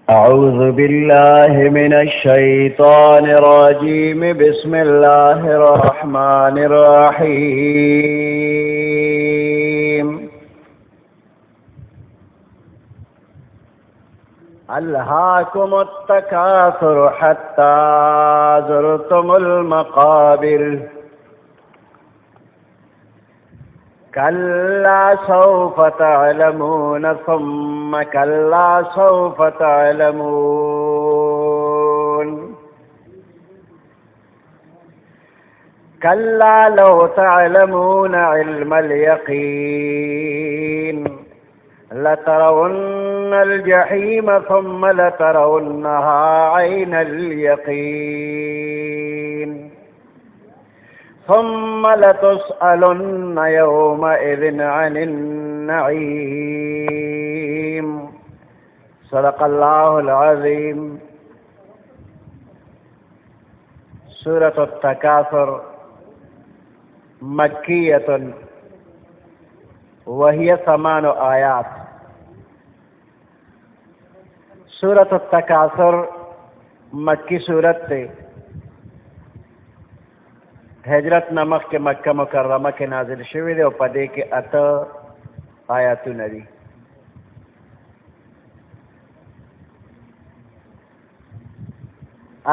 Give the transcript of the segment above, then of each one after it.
أعوذ بالله من الشيطان الرجيم بسم الله الرحمن الرحيم ألهاكم التكاثر حتى زرتم المقابر كلا سوف تعلمون ثم كلا سوف تعلمون كلا لو تعلمون علم اليقين لترون الجحيم ثم لترونها عين اليقين ثم لتسألن يومئذ عن النعيم صدق الله العظيم. سورة التكاثر مكية وهي 8 آيات. سورة التكاثر مکی سورت تے ہجرت نمخ کے مکہ مکرمہ کے نازل شوی دے او پدے کے 8 آیاتونه دي.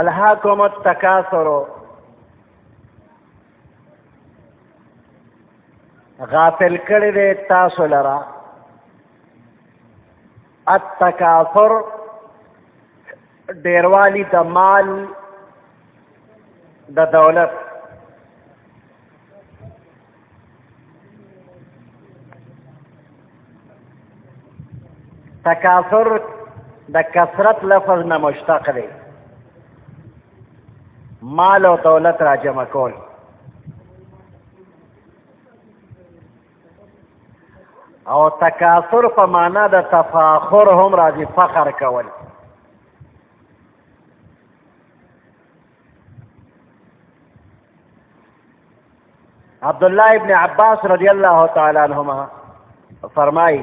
الہاکم التکاثر غافل کړی دے تاسو لرا التکاثر ډیروالی د مال د دولت تکاثر د کثرت لفظ نه مشتق دی مال او دولت را جمع کول او تکاثر په معنا د تفاخر هم راځي فخر کول. عبداللہ ابن عباس رضی اللہ تعالی عنہما فرمائی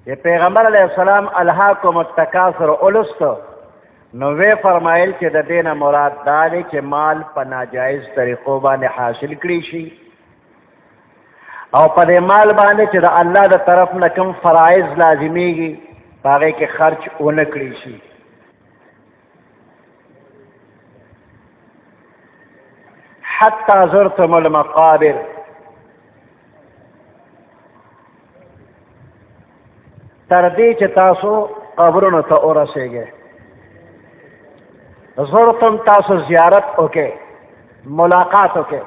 کہ پیغمبر علیہ السلام الہاکم التکاثر اولستو نو وی فرمایل چې د دینه مراد دا دی چې مال په ناجایز طریقو باندې حاصل کړي شي او په دې مال باندې چې د الله د طرف نه کوم فرایض لازمیږي په هغې کې خرچ ونه کړي شي. حتی زرتم المقابر تر دې چې تاسو قبرونو ته ورسېږئ. زرتم تاسو زیارت وکئ ملاقات وکئ.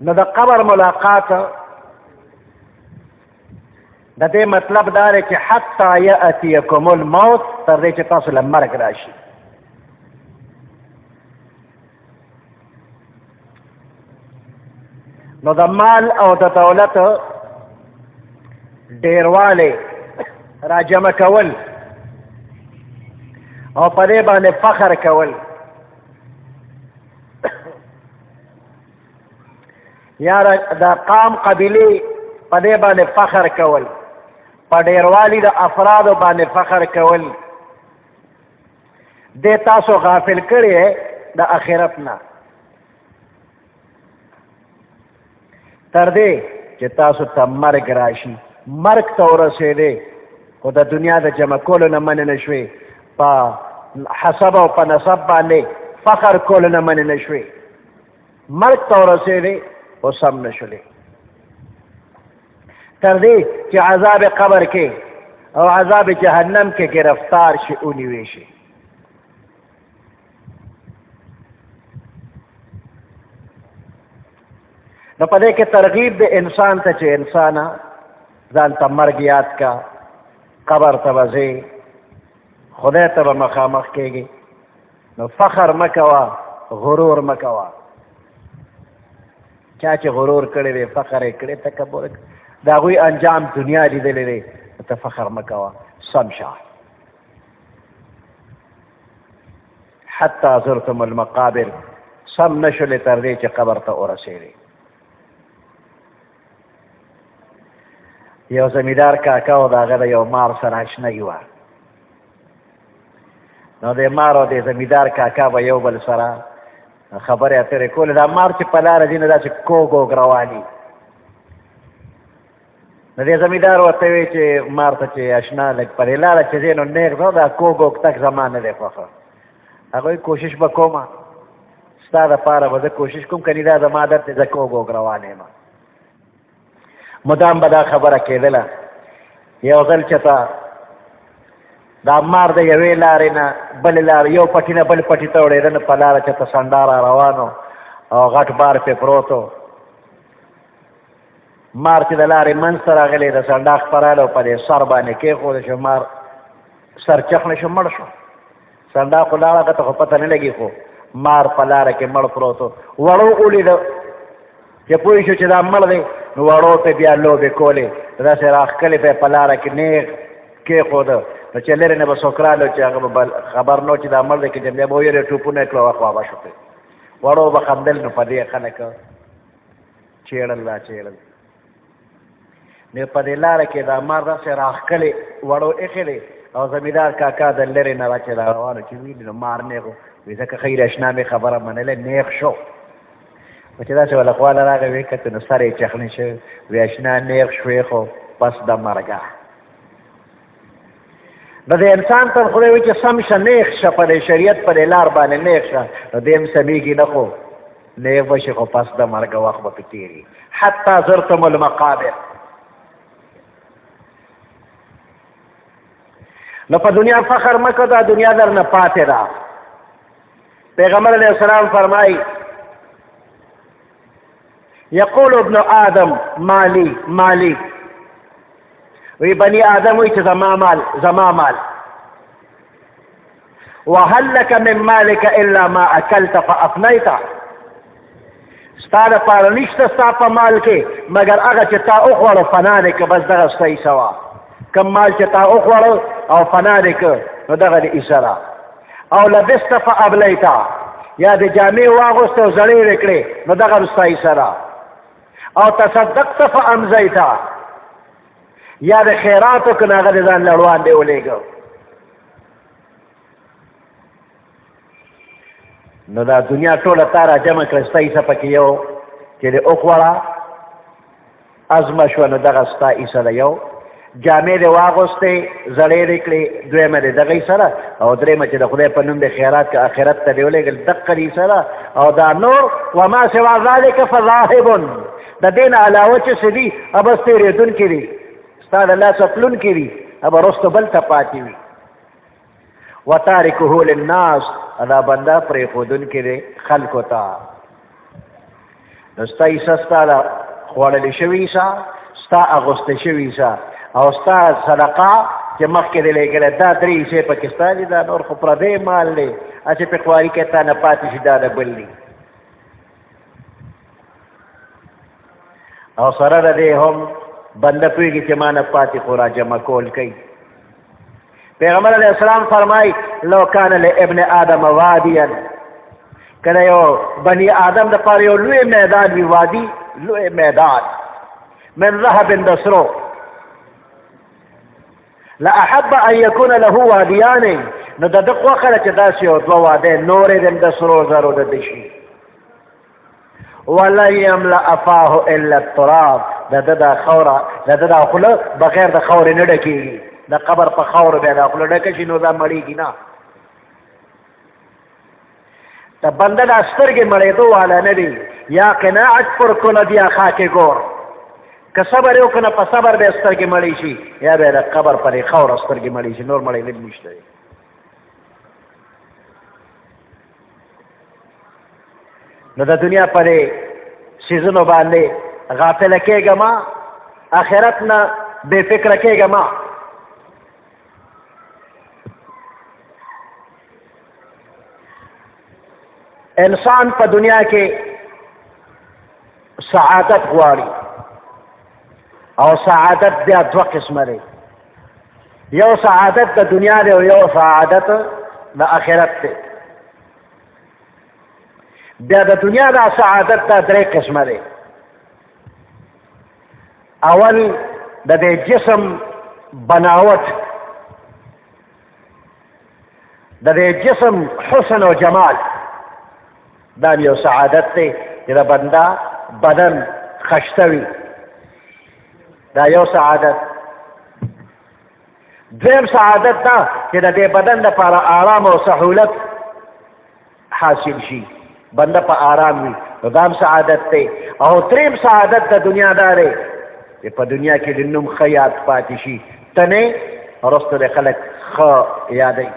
نو د قبر ملاقات د دې مطلب دا دی چې حتی یأتیکم الموت تر دې چې تاسو له مرګ راشي. نو د مال او د دولت ډیروالی را جمع کول او په دې باندې فخر کول یا د قام قبیلې په دې باندې فخر کول په ډیروالی د افرادو باندې فخر کول دې تاسو غافل کړی د آخرت نه تر دې چې تاسو ته مرګ راشي. مرګ ته ورسېدې خو د دنیا د جمع کولو نه منې نه شوې په حسب او په نسب باندې فخر کولو نه منې نه شوې. مرګ ته ورسېدې خو سم نه شولې تر دې چې عذاب قبر کې او عذاب جهنم کې گرفتار شي ونیوې شي. نو په دې کې ترغیب د انسان ته چې انسانه ځان ته مرګ یاد کا قبر ته به ځې خدای ته به مخامخ کېږي نو فخر مه کوه غرور مه کوه. چا چې غرور کړی دی فخر یې کړی تکبر د هغوی انجام دنیا لیدلی دی ته فخر مه کوه سم شه. حتی زرتم المقابر سم نشولې تر دې چې قبر ته ورسېدې. یو زمیندار کاکا و د هغه د یو مار سره اشنایي وه. نو د مار او د زمیندار کاکا به یو بل سره خبرې اترې کولې. دا مار چې په لاره ځي نو داسې کوږ وږ رواني. نو دې زمیندار ورته وایي چې مار ته چې اشنا لږ په دې لاره چې ځې نو نیغ ځه، دا کوږ وږ تګ زما نه دی خوښه. هغه وایي کوشش به کومه، ستا دپاره به زه کوشش کوم، کنې دا زما عادت دی، زه کوږ وږ روان یم. مدام به دا خبره کېدله. یو ځل چې ته دا مار د یوې لارې نه بلې لارې، یو پټي نه بل پټي ته وړېده، نو په لاره چې ته سنډا را روان و او غټ بار پې پروت و. مار چې د لارې منځ ته راغلی، د سنډا خپراله او په دې سر باندې کېښودی شو. مار سر چخنه شو، مړ شو. سنډا خو لاړه، هغه ته خو پته نه لګي، خو مار په لاره کې مړ پروت و. وړو ولیده چې پوه شو چې دا مړ دی، نو وړو ته بیا لوبې کولې، داسې راښکلې به یې په لاره کې نیغ کېښوده. نو چې لرې نه به څوک راغلو چې هغه به خبر نه و چې دا مړ دی، که بیا به ویلې ټوپونه یې کړه خوا به شو. وړو به خندل، نو په دې خلک چېړل را چېړل. نو په دې لاره کې دا مار داسې راښکلې وړو ایښې دی، او زمیندار کاکا د لرې نه را چې را روانو چې ویني، نو مار نیغ و. وایي ځکه خیر اشنا مې خبره منله، نیغ شو. و چې داسې له خواله راغی، ویې کتو نو سر یې چخنی شوی. وی اشنا نیغ شوې، خو پس د مرګه. نو د انسان تر خدای وایي چې سم شه، نیغ شه، په دې شریعت په دې لار باندې نیغ شه، نو دې هم سمیږي نه، خو نیغ به شي، خو پس د مرګه وخت به پې تېري. حتی زرتم المقابر. نو په دنیا فخر مه کوه، دا دنیا در نه پاتې ده. پیغمبر علیه السلام فرمایي یقول ابن آدم مالی مالی، وی بنی آدم وی چې زما مال زما مال. وهل لك من مالك الا ما اكلت فافنيت، ستا دپاره نشته ستا په مال کې مګر هغه چې تا وخوړو فنا دې که، بس دغه ستا حصه وه. کم مال چې تا وخوړو او فنا دې که، نو دغه دې حصه ده. او لبست فابلیت، یا د جامې واغوسته او زړې یې کړې، نو دغه ستا حصه ده. او تصدقت فامضیت، یا د خیراتو که هغه د ځان لړوان دی ولېږه. نو دا دنیا ټوله تا را جمع کړه، ستا حصه پکې یو چې د وخوړه ازمه شوه، نو دغه ستا حصه ده یو. جامې دې واغوستې زړې دې کړې، دویمه دې دغه حصه ده. او درېیمه چې د خدای په نوم د خیرات که آخرت ته دې ولېږل، دقه حصه ده. او دا نور وما سوا ذلک فذاهب، د دې نه علاوه چې څه دي هغه بس تېرېدونکي دي، ستا د لاسه تلونکي دي، هغه وروسته بل ته پاتې وي. وتارکه للناس، دا بنده پرېښودونکی دی خلکو ته. نو ستا حصه ستا د خوړلې شوې حصه، ستا اغوستې شوې حصه، او ستا صدقه چې مخکې دې لېږلې، دا درې حصې پکې ستا دي. دا نور خو پردی مال دی، هسې پې خواري کې تا نه پاتې شي، دا د بل دي. او سره د دې هم بنده پوهېږي چې ما نه پاتې خو را جمع کول کوي. پیغمبر علیه السلام فرمایي لو کان لابن آدم وادیا، کله یو بني آدم دپاره یو لوی میدان وي، وادي لوی میدان من ذهب د سرو، لاحب ان یکون له وادیان، نو د ده خوښه ده چې داسې یو دوه واده نورې د سرو زرو د ده شي. ولن یملأ فاه الا التراب، د ده دا خوره، د ده دا خوله بغیر د خورې نه ډکېږي. د قبر په خاورو بیا دا خوله ډکه شي، نو دا مړېږي نه. د بنده دا سترګې مړېدو والا نه دي، یا قناعت پر کند یا خاک ګور. که صبر یې وکړه په صبر به یې سترګې مړې شي، یا به یې د قبر په دې خاوره سترګې مړې شي، نور مړېدل نشته دی. نو د دنیا په دې څیزونو باندې غافله کېږه ما، آخرت نه بې فکره کېږه ما. انسان په دنیا کې سعادت غواړي، او سعادت بیا دوه قسمه دی. یو سعادت د دنیا دی او یو سعادت د آخرت دی. بیا د دنیا دا سعادت دا درې قسمه دی. اول د دې جسم بناوت، د دې جسم حسن او جمال، دا یو سعادت دی چې د بنده بدن خشته وي، دا یو سعادت. دویم سعادت دا چې د دې بدن لپاره آرام او سهولت حاصل شي، بنده په آرام وي، نو دا هم سعادت دی. او دریم سعادت د دنیا دا دی چې په دنیا کې د نوم ښه یاد پاتې شي، ته نه وروسته د خلک ښه یادوي،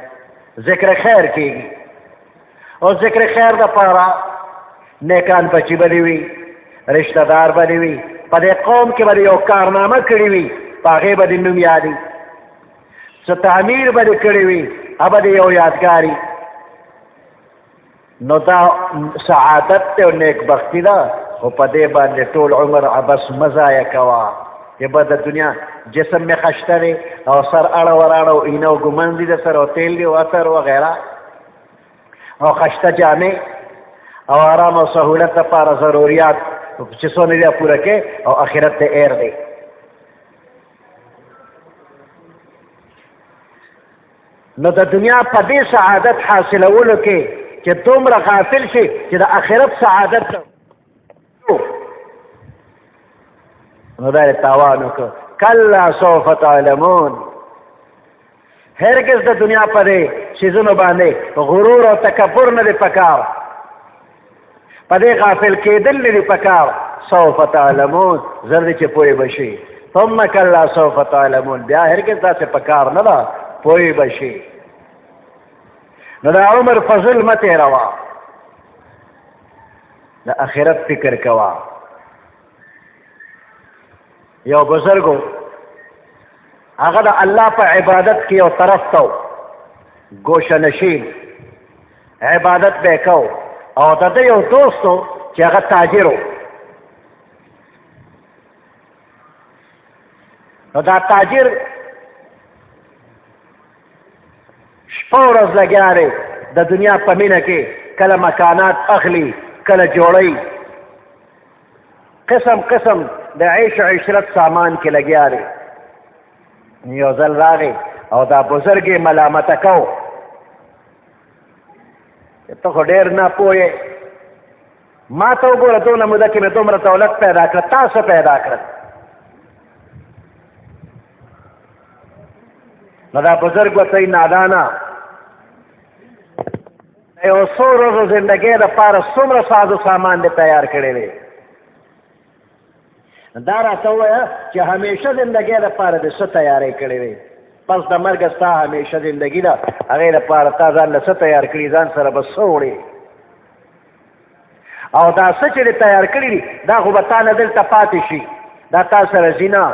ذکر خیر کېږي. او ذکر خیر دپاره نیکان بچي به دې وي، رشته دار به دې وي، په دې قوم کې به دې یو کارنامه کړې وي، په هغې به دې نوم یادي، څه تعمیر به دې کړی وي، هغه به دې یو یادګاري. نو دا سعادت دی او نیکبختي ده، خو په دې باندې ټول عمر عبس مه ضایع کوه چې به د دنیا جسم مې خشته دی او سر اړه وراړه او اینه او ګمنځ دي د سر او تیل دي او عطر وغیره او خشته جامې او آرام او سهولت لپاره ضروریات چې څونه دي پوره کې، او آخرت ته ایر دی. نو د دنیا په دې سعادت حاصلولو کې چې دومره غافل شي چې د آخرت سعادت نو دا یې تاوان وکړه. کلا سوف تعلمون، هرګز د دنیا په دې څیزونو باندې غرور او تکبر نه دی پکار، په دې غافل کېدل نه دی پکار. سوف تعلمون زر دی چې پوه به شي، ثم کلا سوف تعلمون، بیا هرګز داسې پکار نه ده، پوه به شي. نو دا عمر فضل مه تېروه، د آخرت فکر کوه. یو بزرګو هغه د الله په عبادت کې یو طرف ته ګوشه نشین عبادت به یې کو، او د ده یو دوست و چې هغه تاجر و. نو دا تاجر شپه ورځ لګیا دی د دنیا په مینه کې، کله مکانات اخلي، کله جوړوي، قسم قسم د عیش و عشرت سامان کې لګیا دی. یو ځل راغی او دا بزرګ یې ملامته کو، ته خو ډېر ناپوه ما ته وګوره، دونه موده کې مې دومره دولت پیدا کړه، تا څه پیدا کړل؟ نو دا بزرګ ورته وایي نادانه، یو څو ورځو زندګۍ دپاره څومره سازو سامان دې تیار کړی دی؟ دا راته ووایه چې همیشه زندګۍ دپاره دې څه تیاری کړی دی؟ پس د مرګه ستا همیشه زندګي ده، هغې دپاره تا ځان له څه تیار کړي، ځان سره به څه وړې؟ او دا څه چې دې تیار کړي دي دا خو به تا نه دلته پاتې شي، دا تا سره ځي نه.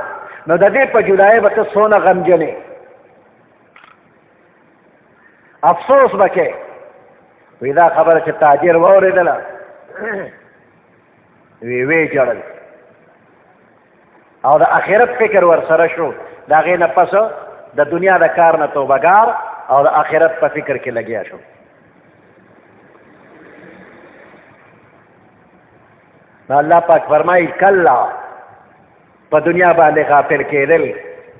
نو د دې په جدایۍ به ته څونه غمجن یې، افسوس به کوې. وی دا خبره چې تاجر واورېدله وی ژړل، او د آخرت فکر ورسره شو. د هغې نه پس د دنیا د کار نه توبهګار او د آخرت په فکر کې لګیا شو. نو الله پاک فرمایي کلا، په دنیا باندې غافل کېدل،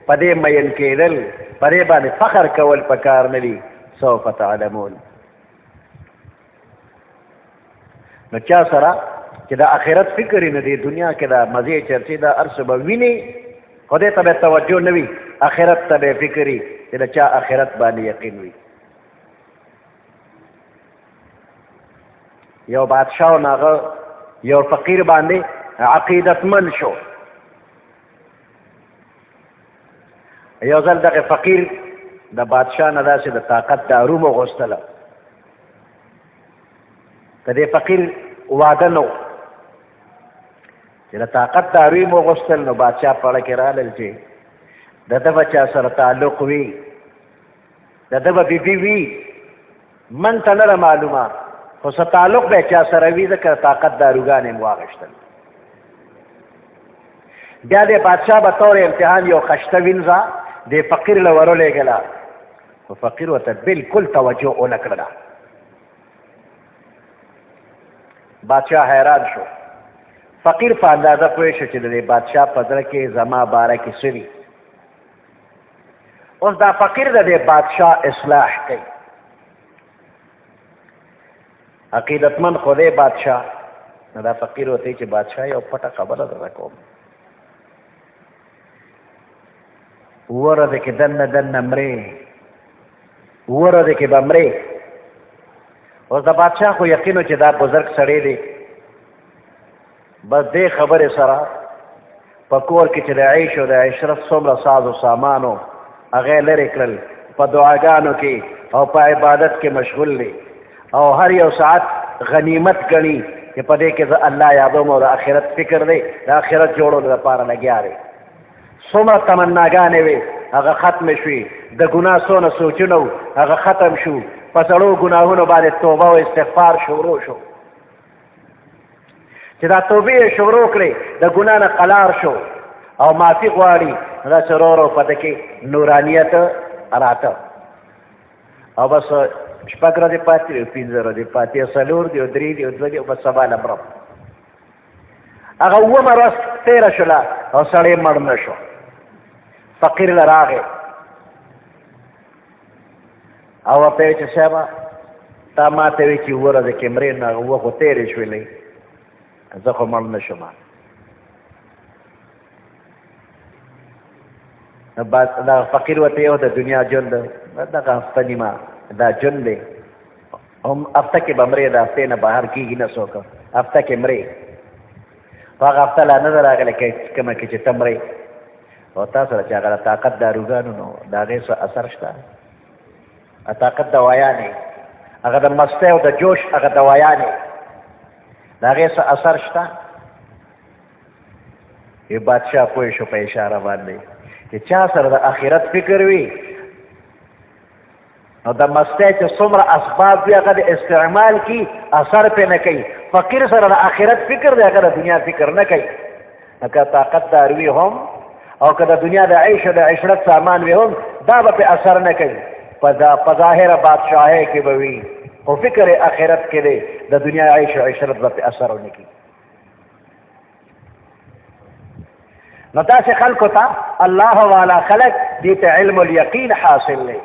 په دې مین کېدل، په دې باندې فخر کول په کار نه دي. سوف تعلمون. نو چا سره چې د آخرت فکر یې نه دی، دنیا کې د مزې چرچې دا هر څه به ویني، خدای ته به توجه نه وي، آخرت ته به فکر وي چې د چا آخرت باندې یقین وي. یو بادشاه و هغه یو فقیر باندې عقیدتمند شو. یو ځل دغه فقیر د بادشاه نه داسې د طاقت دارو وغوښتله. د دې فقیر واده نه و چې د طاقت دارو یې وغوښتل، نو بادشاه په اړه کې رالل چې د ده به چا سره تعلق وي، د ده به بیبي وي، من ته نه ده معلومه، خو څه تعلق به چا سره وي، ځکه طاقت داروګان یې واغېښتل. بیا د بادشاه به طور امتحان یو خشته وینځه د فقیر له ورولېږله، خو فقیر ورته بلکل توجه ونه کړله. بادشاہ حیران شو. فقیر په اندازه پوه شو چې د دې بادشاہ په زړه کې زما باره کې څه دي. اوس دا فقیر د دې بادشاہ اصلاح کوي. عقیدتمند خدای بادشاہ نو دا فقیر ورته چې بادشاہ یو پټه خبره درته کوم. اوه ورځې کې دننه دننه مرې، اوه ورځې کې به مرې. اوس د بادشاہ خو یقینو چې دا بزرګ سړی دی، بس دې خبرې سره په کور کې چې د عیش او د عشرت څومره ساز و سامانو هغه لرې کړل، په دعاګانو کې او په عبادت کې مشغول دی، او هر یو ساعت غنیمت ګڼي چې په دې کې زه الله یادوم او د آخرت فکر دی، د آخرت جوړولو لپاره لګیا دی. څومره تمناګانې وې هغه ختمې شوې، د ګناه څونه سوچونه و هغه ختم شو، په سړو ګناهونو باندې توبه او استغفار شروع شو. چې دا توبې یې شروع کړې د ګناه نه قلار شو او معافي غواړي، داسې ورو ورو په ده کې نورانیت راته. او بس شپږ ورځې پاتې دي، 15 ورځې پاتې دي، 4 دي، 3 دي، 2 دي، او بس سبا له مرم. هغه 9مه ورځ تېره شوله او سړی مړ نه شو. فقیر له راغی او ورته ویې چې صاحبه تا ما ته وایي چې 9 ورځې کې مرې، نو هغه 9 خو تېرې شولې، زه خو مړ نه شوم. دا فقیر ورته یو د دنیا ژوند دغه هفته نیمه دا ژوند دی، هم هفته کې به مرې، د هفتې نه بهر کېږي نه څوک، هفته کې مرې. په هغه هفته لا نه ده راغلی کومه کې چې ته مرې، او تا سره چې هغه د طاقت داروګانو نو د هغې څه اثر شته، طاقت دوايانې، هغه د مستۍ او د جوش هغه دوايانې، د هغې څه اثر شته. یې بادشاه پوه شو په اشاره باندې چې چا سره د آخرت فکر وي او د مستۍ چې څومره اسباب وي هغه د استعمال کی اثر پې نه کوي. فقیر سره د آخرت فکر دی، هغه د دنیا فکر نه کوي. که طاقت دار وي هم او که د دنیا د عیش او د عشرت سامان وي هم دا به پې اثر نه کوي. په ظاهره بادشاهۍ کې به وي خو فکر آخرت کې دی، د دنیا عیش او عشرت به پې اثر ونه کړي. نو داسې خلکو ته الله والا خلک دې ته علم الیقین حاصل دی.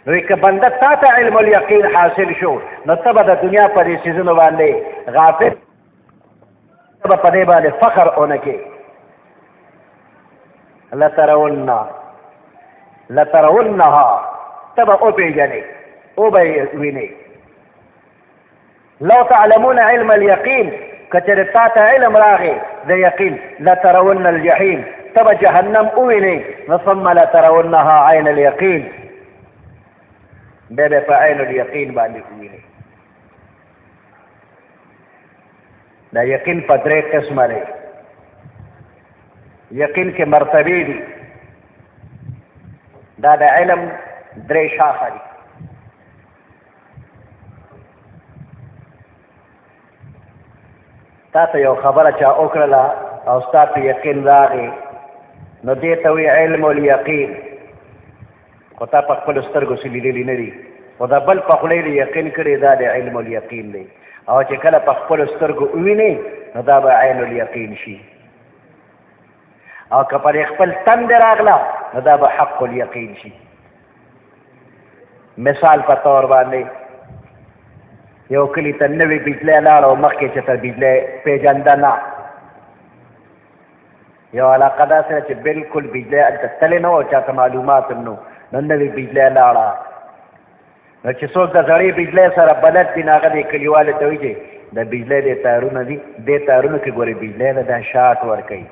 نو که بنده تا ته علم الیقین حاصل شو نو ته به د دنیا په دې څیزونو باندې غافل، ته به په دې باندې فخر ونه کې. لترونها ته به وپېژنې، وبه یې وینې. لو تعلمون علم الیقین که چېرې تا ته علم راغی د یقین، لترون الجحیم ته به جهنم ووینې، نو ثم لترونها عین الیقین بیا به په عین الیقین باندې ووینې. دا یقین په 3 قسمه دی. یقین کې مرتبې دي، دا د علم 3 شاخه دي. تا ته یو خبره چا وکړله او ستا په یقین راغی نو دې ته وایي علم الیقین، خو تا په خپلو سترګو څه لیدلي نه دي، خو دا بل په خوله یې یقین کړی، دا د علم الیقین دی. او چې کله په خپلو سترګو ووینې نو دا به عین الیقین شي، او که پر خپل تند راغله نو دا به حق الیقین شي. مثال په طور باندې یو کلي ته نوې بجلی لاړه او مخکې چې ته بجلی پېژنده نه، یو علاقه داسې ده چې بلکل بجلی هلته تلې نه وه، چاته معلومات هم نه، نو نوې بجلی لاړه. نو چې څوک د زړې بجلی سره بلد دي نو هغه دې کلیوالو ته وایي چې د بجلی دې تارونه دي، دې تارونو کې ګورې بجلی ده، دا شاټ ورکوي،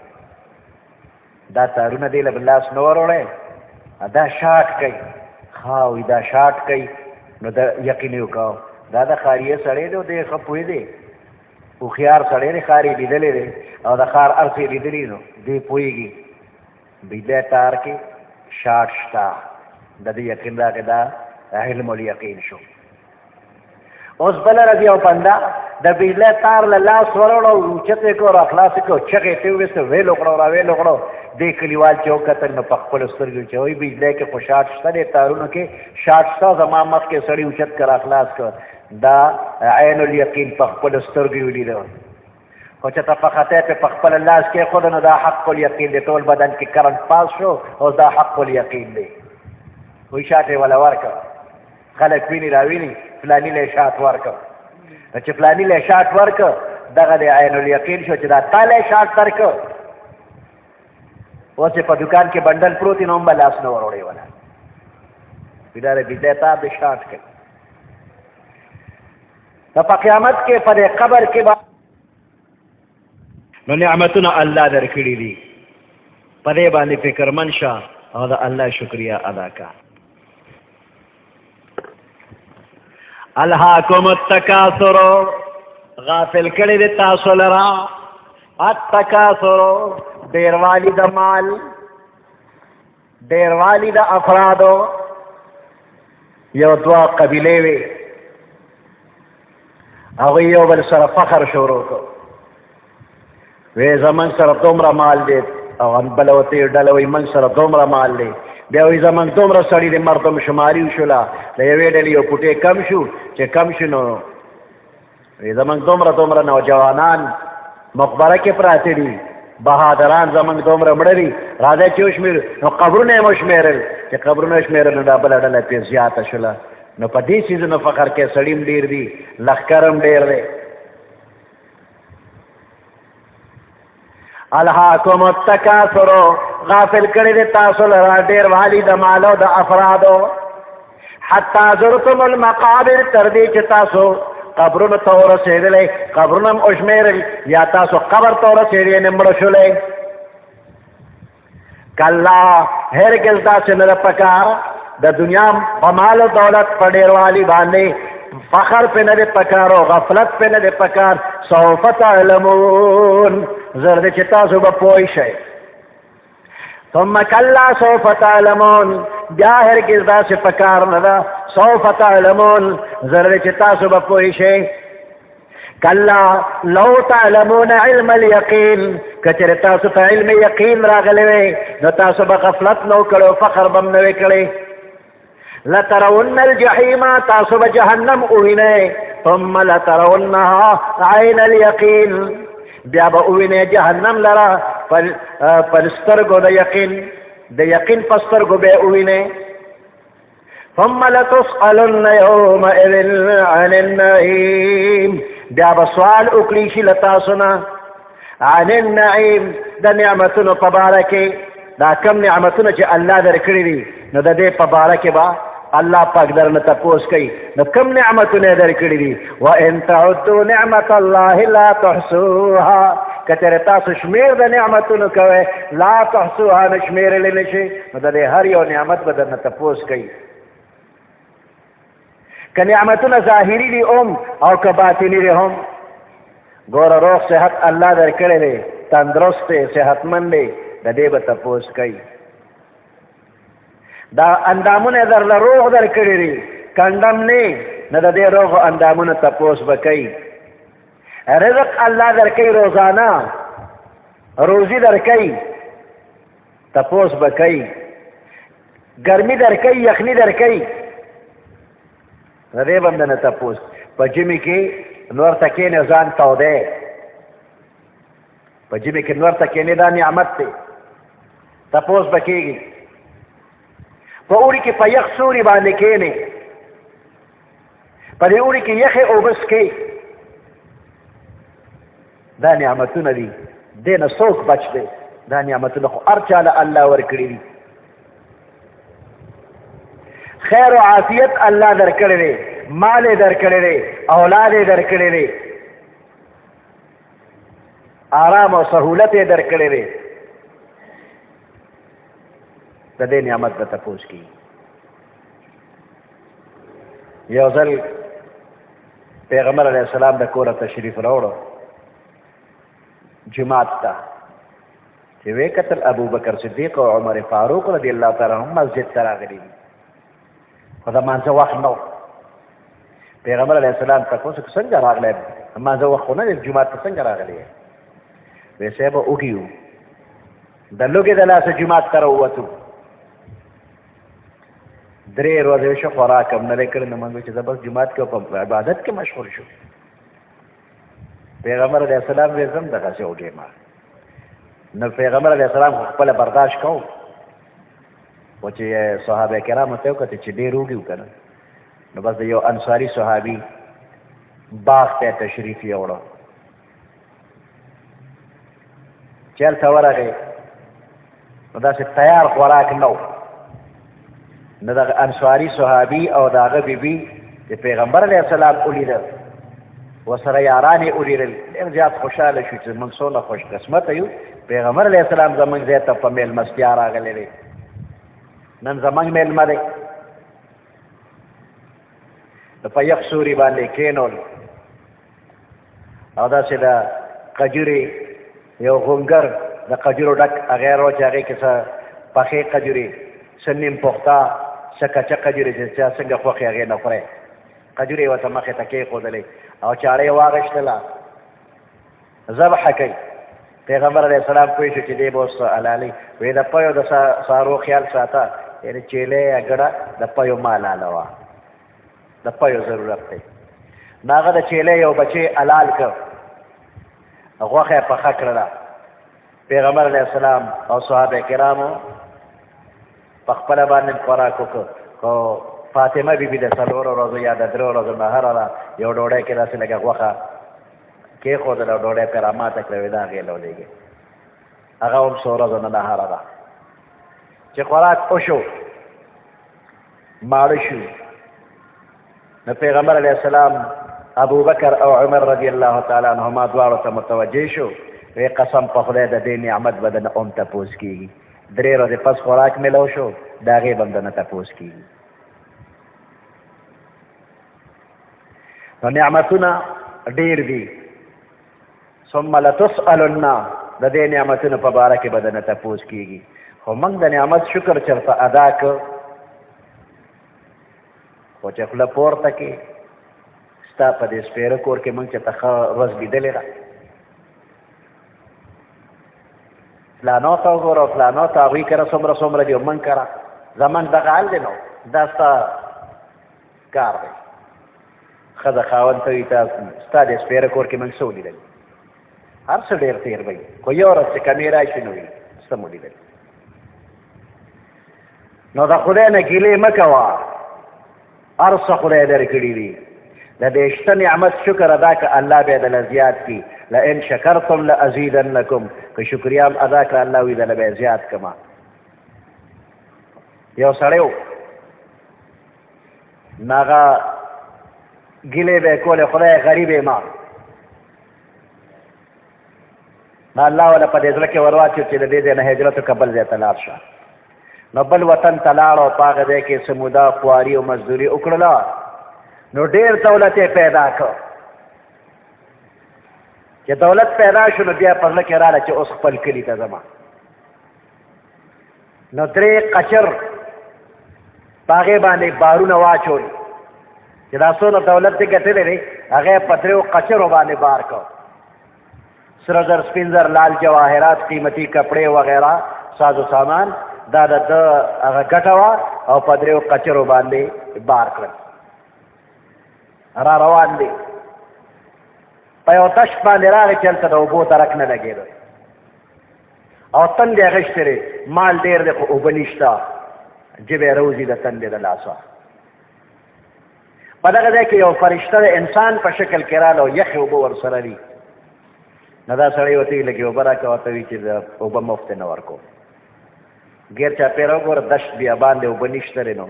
دا تارونه دې له لاس نه وروړی، دا شاټ کوي. ښه وایي دا شاټ کوي، نو دا یقین یې وکړو دا د ښاریه سړی دی او دی ښه پوه دی، هوښیار سړی دی، ښار یې لیدلی دی او د ښار هر څه یې لیدلي، نو دی پوهېږي بجلی تار کې شاټ شته، د دې یقین راغی، دا علم الیقین شو. اوس بله ورځ یو بنده د بجلی تار له لاس وروړو، اوچت یې کړو، راخلاص یې کړو، چغې یې ترې وویستو، ویل وکړو، راویل وکړو دې کلیوال چې وکتل نو په خپلو سترګو چې وایي بجلی کې خو شاټ شته دی تارونو کې شاټ شته زما مخکې سړي اوچت که راخلاص کړ دا عین الیقین په خپلو سترګو ولیده خو چې ته په خطی پې په خپل لاس کېښوده نو دا حق الیقین دی ټول بدن کې کرنټ پاس شو اوس دا حق الیقین دی وایي شاټ یې وله ورکړه خلک ویني راویني فلاني له شاټ ورکړه نو چې فلاني له شاټ ورکړه دغه د عین الیقین شو چې دا تا له شاټ درکړه اوس یې په دوکان کې بنډل پروت نو هم به لاس نه وروړی وله دا د بجلی تار د شاټ کوي نو په قیامت کې په دې قبر کې به نو نعمتونه الله درکړي دي په دې باندې فکرمند شه او د الله شکریه ادا کړه الهاکم التکاثر غافل کړي د تاسو لرا التکاثر ډیروالی د مال ډیروالی د افرادو یو دوه قبیلې وي هغوی یو بل سره فخر شروع کړ وی زمونږ سره دومره مال دی او بله ورته یې ډله وایي موږ سره دومره مال دی بیا وایي زمونږ دومره سړي د مردم شماري وشوله د یوې ډلې یو پوټې کم شو چې کم شو نو وی زمونږ دومره نوجوانان مقبره کې پراته دي بهادران زمونږ دومره مړه دي راځئ چې وشمېرو نو قبرونه یې وشمېرل چې قبرونه یې شمېرل نو دا بله ډله پرې زیاته شوله نو په دې څیزونو فخر کې سړي هم ډېر دي لښکر هم ډېر دی الهاکم التکاثر غافل کړي دي تاسو لرا ډېروالي د مالو د افرادو حتی زرتم المقابر تر دې چې تاسو قبرونو ته ورسېدلی قبرونه هم وشمېرل یا تاسو قبر ته ورسېدی یعنې مړه شولی کلا هرګز داسې نه ده پکار د دنیا په مال و دولت په ډېروالي باندې فخر پې نه دی پکار او غفلت پې نه دی پکار سوف تعلمون زر دی چې تاسو به پوه شئ ثم کلا سوف تعلمون بیا هرګز داسې پکار نه ده سوف تعلمون زر دی چې تاسو به پوه شئ کلا لو تعلمون علم الیقین که چېرې تاسو ته علم یقین راغلی وی نو تاسو به غفلت نه وکړی فخر به م نه وی کړی لترون الجحیم تاسو به جهنم اوینئ ثم لترونها عین الیقین بیا به اوینئ جهنم لره پر سترګو د یقین په سترګو به اوینئ ثم لتسألن یومئذ عن النعیم بیا به سوال وکړي شي له تاسو نه عن النعیم د نعمتونو په باره کې دا کم نعمتونه چې الله درکړي دي نو د دې په باره کې به الله پاک درنه تپوس کوي نو کم نعمتونه یې درکړي دي وان تعدوا نعمت الله لا تحصوها که چېرې تاسو شمېر د نعمتونو کوئ لا تحصوها نه شمېرلی نه شي نو د دې هر یو نعمت به درنه تپوس کوي که نعمتونه ظاهري دي هم او که باطني دي هم ګوره روغ صحت الله درکړی دی تندرست دی صحتمند دی د دې به تپوس کوي دا اندامونه درله روغ درکړي دي کنډم نه نه د دې روغ اندامونه تپوس به کوي رزق الله درکوي روزانه روزي درکوي تپوس به کوي ګرمي درکوي یخني درکوي د دې به هم نه تپوس په ژمي کې نور ته کښېنې ځان تودی په ژمي کې نور ته کښېنې دا نعمت دی تپوس به کېږي په اوړي کې په یخ سوري باندې کښېنې په دې اوړي کې یخې اوبه څښې دا نعمتونه دي دې نه څوک بچ دی دا نعمتونه خو هر چا له الله ورکړي دي خیر و عافیت الله درکړی دی مال یې درکړی دی اولاد یې درکړی دی آرام او سهولت یې درکړی دی د دې نعمت به تپوس کړي یو ځل پیغمبر علیه السلام د کوره تشریف راوړو جماعت ته چې ویې کتل ابوبکر صدیق او عمر فاروق رضی الله تعالی عنهم مسجد ته راغلي دي خو د مانځه وخت نه و پیغمبر علیه السلام تپوس وکړ څنګه راغلی مانځه وخت خو نه دی جومات ته څنګه راغلی وی صاحب وږي وو د لوږې د لاسه جومات ته راووتو 3 ورځې شو خوراک هم نه دی کړی نو موږ چې زه بس جومات کې په عبادت کې مشغول شو پیغمبر علیه السلام ویل زه هم دغسې وږی ما نو پیغمبر علیه السلام خو خپله برداشت کوو خو چې صحابه کرامو ته وکتل چې ډېر وږي وو که نه نو بس د یو انصاري صحابي باغ ته تشریف یوړو چې هلته ورغې نو داسې تیار خوراک نه و نو دغه انصاري صحابي او د هغه بیبي د پیغمبر علیه السلام ولیدل ورسره یاران یې ولیدل ډېر زیات خوشحاله شو چې موږ څومره خوش قسمته یو پیغمبر علیه السلام زموږ ځای ته په میلمستیا راغلی دی نن زموږ میلمه دی د په یخ سوري باندې کېنول او داسې د قجورې یو غونګر د قجورو ډک هغې رو چې هغې کې څه پخې قجورې څه نیم پخته څه کچه قجورې چې چا څنګه خوښې هغې نه خورې قجورې یې ورته مخې ته کېښودلې او چاړه یې واغېشتله ذبحه کوي پیغمبر علیه السلام پوه شو چې دی به اوس حلالوي وایي د پیو د سارو خیال ساته یعنې چیلې یا ګډه د پیو مال حلوه د پیو ضرورت دی نو هغه د چیلې یو بچی حلال کړ غوښه یې پخه کړله پیغمبر علیه السلام او صحابه کرامو په خپله باندې خوراک وکړ خو فاطمه بیبي د 4 ورځو یا د 3 ورځو نه هره را یو ډوډۍ کې داسې لږه غوښه کېښودله او ډوډۍ پرې راماته کړه وایي دا هغې لولېږي هغه هم 100 ورځو نه نهاره ده چې خوراک وشو ماړه شو نو پیغمبر علیه السلام ابوبکر او عمر رضی الله تعالی عنهما دواړو ته متوجه شو وی قسم په خدای د دې نعمت به د نه هم تپوس کېږي 3 ورځې پس خوراک میلو شو د هغې به هم د نه تپوس کېږي نو نعمتونه ډېر دي ثم لتسألن د دې نعمتونو په باره کې به د نه تپوس کېږي خو موږ د نعمت شکر چېرته ادا کړ خو چې خوله پورته کې ستا په دې سپېره کور کې موږ چې ته ښه ورځ لیدلې ده فلانو ته وګوره فلانو ته هغوی کره څومره دي او موږ کره زموږ دغه حال دی نو دا ستا کار دی ښځه خاوند ته وي ته ستا د سپېره کور کې موږ څه ولیدل هر څه ډېر تېر به وي خو یو ورځ چې کمې راشي نو وي څه مو لیدل نو د خدای نه ګیلې مه کوه هر څه خدای درکړي دي د دې شته نعمت شکر ادا که الله بیا دله زیات کړي لئن شکرتم لازیدنکم که شکریا هم ادا کړه الله وي دله بیا زیات کړمه یو سړی و نو هغه ګیلې به یې کولې خدای غریب یم نو الله وله په دې زړه کې ور واچو چې د دې ځای نه هجرت وکړه بل ځای ته لاړ شه نو بل وطن ته لاړ او په هغه ځای کې څه موده خواري او مزدوري وکړله نو ډېر دولت یې پیدا کړ چې دولت پیدا شو نو بیا په زړه کې راغله چې اوس خپل کلي ته ځمه نو 3 قچر په هغې باندې بارونه واچول چې دا څونه دولت دې ګټلی دی هغه یې په 3 قچرو باندې بار کړ سره زر سپین زر لال جواهرات قیمتي کپړې وغیره ساز و سامان دا د ده هغه ګټه وه او په 3 قچرو باندې بار کړل را روان دی په یو تش باندې راغی چې هلته د اوبو درک نه لګېده او تندې اخیستی دی مال ډېر دی خو اوبه نشته جبې روزي د تندې د لاسه په دغه ځای کې یو فرشته د انسان په شکل کې راغله او یخې اوبه ورسره دي نو دا سړی ورته وي لږې اوبه راکړه ورته وي چې د اوبه مفت نه ورکوم ګیر چاپېره وګوره دشت بیابان دی اوبه نشته دی نو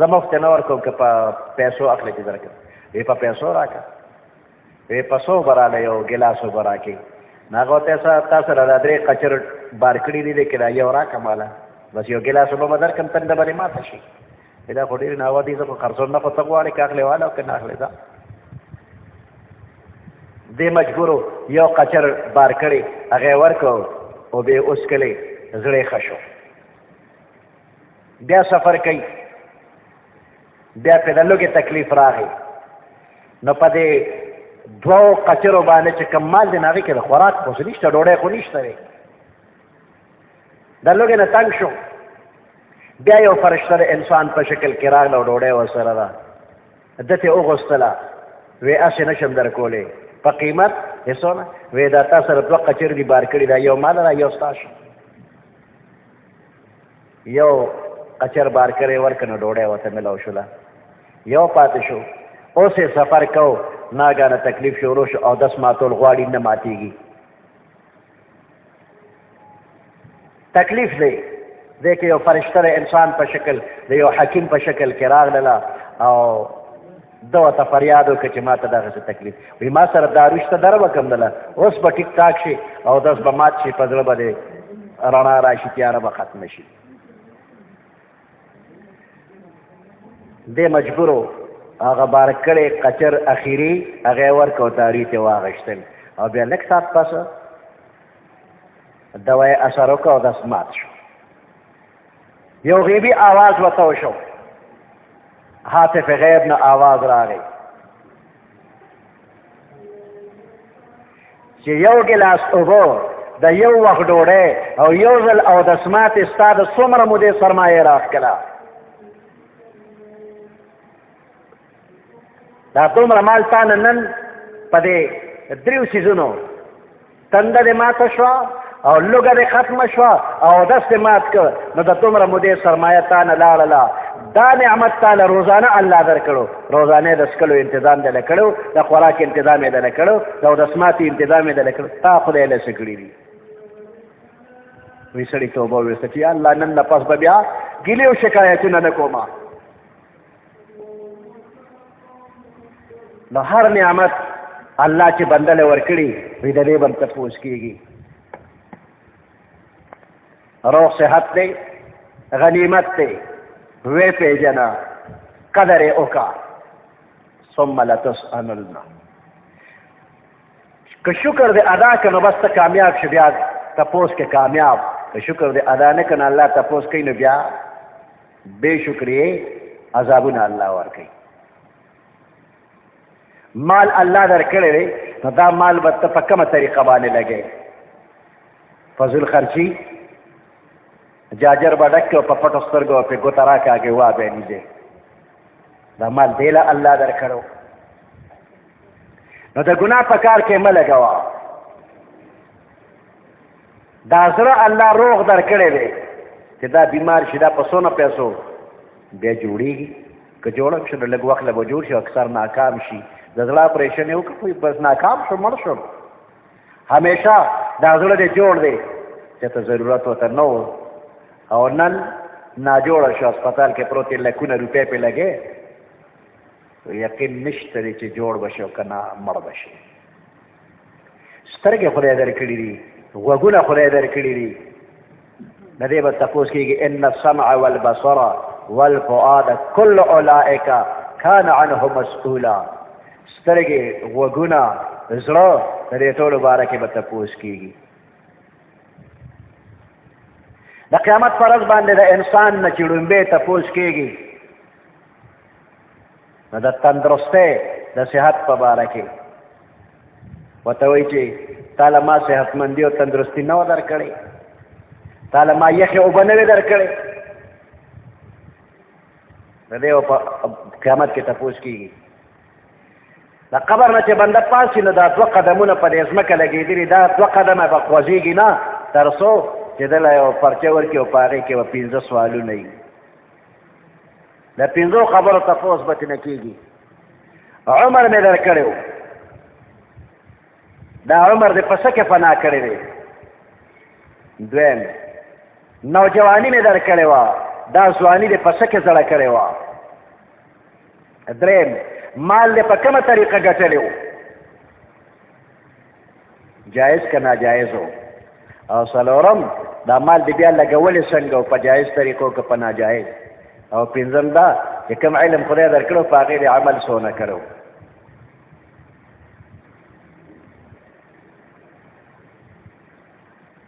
زه مفت نه ورکوم که په پیسو اخلې چې درکړم وی په پیسو راکړه وی په 100 به راله یو ګیلاس اوبه راکړي نو هغه ورته تا سره دا 3 قچر بار کړي دي لیکن یو راکړه ماله بس یو ګیلاس اوبه به درکړم تنده به دې ماته شي دا خو ډېرې ناوه دي زه خو خرڅون نه خو ته غواړې که اخلې واله او که نه اخلې ځه دې مجبورو یو قچر بار کړی هغه یې ورکړو او بیا اوس کلی زړه یې ښه شو بیا سفر کوي بیا پرې د لوږې تکلیف راغی نو په دې 2 قچرو باندې چې کوم مال دی نو هغې کې د خوراک خو څه نشته ډوډۍ خو نشته دی د لوږې نه تنګ شو بیا یو فرشته د انسان په شکل کې راغله او ډوډۍ ورسره ده ده ترې وغوښتله وی هسې نشم در کولی په قیمت یې څونه وی دا تا سره دوه قچر دي بار کړي دا یو ماله ده یو ستا شو یو قچر بار کړی ورکړه نو ډوډۍ ورته ملو شوله یو پاتې شو اوس یې سفر کو ناګانه تکلیف شروع شو او دس ماتول غواړي نه ماتېږي تکلیف دی دی که یو فرشته د انسان په شکل د یو حکیم په شکل کې راغلله او ده ورته فریاد وکړه چې ما ته دغسې تکلیف وایي ما سره دارو شته در به کمدله اوس به ټیک ټاک شي او دس به مات شي په زړه به د رڼا راشي تیاره به ختمه شي دی مجبور و هغه بار کړی قچر اخیري هغه یې ورکړ او تاري ته واغېښتل او بیا لږ ساعت پسه دوا یې اثر وکړ او دس مات شو یو غیبي آواز ورته وشو حاطف غیب نه آواز راغی چې یو ګیلاس اوبه د یو وخت ډوډۍ او یو ځل اودس ماتې ستا د څومره مودې سرمایې راښکله دا دومره مال تا نه نن په دې دریو څیزونو تنده دې ماته شوه او لوږه دې ختمه شوه او اودس دې مات کړ نو د دومره مودې سرمایه تا نه لاړله دا نعمت تا له روزانه الله در کړو روزانه د څکلو انتظام دې له کړو د خوراک انتظام یې دله کړو د اودس ماتې انتظام یې دله کړو تا خدای له څه کړي دي وی سړي توبه وویسته چې یا الله نن نه پس به بیا ګیلې او شکایتونه نه کومه نو هر نعمت الله چې بنده له ورکړي وی د دې به هم تپوس کېږي روغ صحت دی غنیمت دی وی پیژنه قدر یې وکړه ثم لتسألن که شکر دې ادا کړه نو بس ته کامیاب شو بیا تپوس کې کامیاب که شکر دې ادا نه کړه نو الله تپوس کوي نو بیا بے شکریه عذابونه الله ورکوي مال الله در کړی دی نو دا مال به ته په کومه طریقه باندې لګې فضل خرچي جاجر به ډک کړو په پټو سترګو پې ګوته راکاږې وا به یې نیځې دا مال دی له الله در کړو نو د ګناه په کار کې مه لګوه دا زړه الله روغ در کړی دی چې دا بیمار شي دا په څونه پیسو بیا جوړېږي که جوړ شو نو لږ وخت له به جوړ شي اکثر ناکام شي د زړه اپریشن یې وکړو بس ناکام شو مړ شو همیشه دا زړه دې جوړ دی چې ته ضرورت ورته نه و او نن ناجوړه شو اسپتال کې پروت یې لکونه روپۍ پې لګې یقین نشته دی چې جوړ به شي او که نه مړ به شي سترګې خدای در کړي دي غوږونه خدای در کړي دي د دې به تپوس کېږي ان السمع والبصر والفؤاد كل اولئک کان عنه مسئولا سترګې غوږونه زړه د دې ټولو باره کې به تپوس کېږي د قیامت پر ورځ باندې د انسان نه چې ړومبی تپوس کېږي نو د تندرستۍ د صحت په باره کې ورته وایي چې تا له ما صحتمندي او تندرستي نه وه در کړې تا له ما یخې اوبه نه وې در کړې د دې په قیامت کې تپوس کېږي د قبر نه چې بنده پاسي نو دا دوه قدمونه په دې ځمکه لګېدلي دا دوه قدمه به خوځېږي نه تر څو چې دله یو پرچه ورکړي او په هغې کې به 15 سوالونه وي د 15 خبرو تپوس به ترې نه کېږي عمر مې در کړی و دا عمر دې په څه کې فنا کړی دی دویم نوجواني مې در کړې وه دا ځواني دې په څه کې زړه کړې وه دریم مال دې په کومه طریقه ګټلی و جایز که ناجایز و او څلورم دا مال دې بیا لګولې څنګه و په جایز طریقو که په ناجایز او پنځم دا چې کوم علم خدای در کړو په هغې دې عمل څونه کړو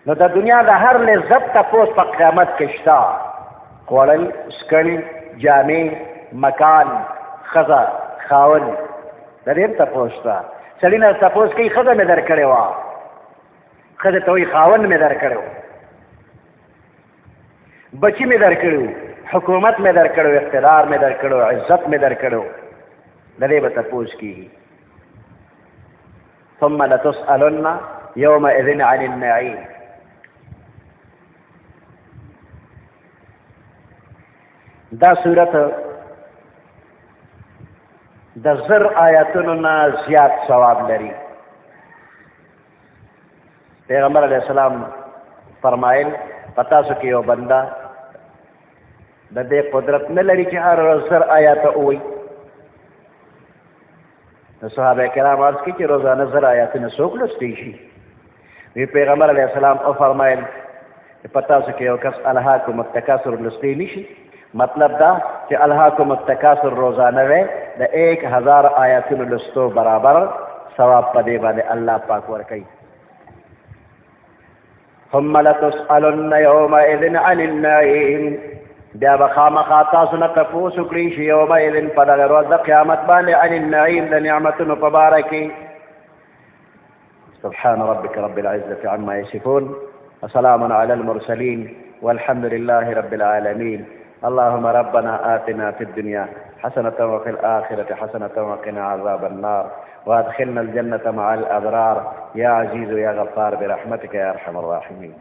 نو د دنیا د هر لذت تپوس په قیامت کې شته خوړل څکل جامې مکان ښځه خاوند د دې هم تپوس شته سړي نه تپوس کوي ښځه مې در کړې وه ښځې ته وایي خاوند مې در کړی و بچی مې درکړو، حکومت مې درکړو، اقتدار مې درکړو، عزت مې درکړو، د دې به تپوس کېږي. ثم لتسألن يومئذ عن النعيم. دا صورت د 1000 آیاتونو نه زیات ثواب لري. پیغمبر علیہ السلام فرمایل پتا سو کې یو بنده د دې قدرت نه لري چې هر ورځ 1000 آیات ووایي. نو صحابه کرام عرض کړي چې روزانه 1000 آیاتونه څوک لوستی شي؟ وی پیغمبر علیہ السلام او فرمایل پتا سو کې یو کس الهاکم التکاثر لوستی نشي. مطلب دا چې الهاکم التکاثر روزانه وي د 1000 آیاتونو لوستو برابر ثواب په دې باندې الله پاک ورکوي. ثم لتسألن يومئذ عن النعيم. بیا به خامخا تاسو نه تپوس وکړي شي یومئذ په دغه ورځ د قیامت باندې عن النعيم د نعمتونو په باره کې. سبحان ربك رب العزة عما يصفون وسلام على المرسلين والحمد لله رب العالمين. اللهم ربنا آتنا في الدنيا حسنة وفي الآخرة حسنة وقنا عذاب النار وادخلنا الجنة مع الأبرار يا عزيز يا غفار برحمتك يا أرحم الراحمين.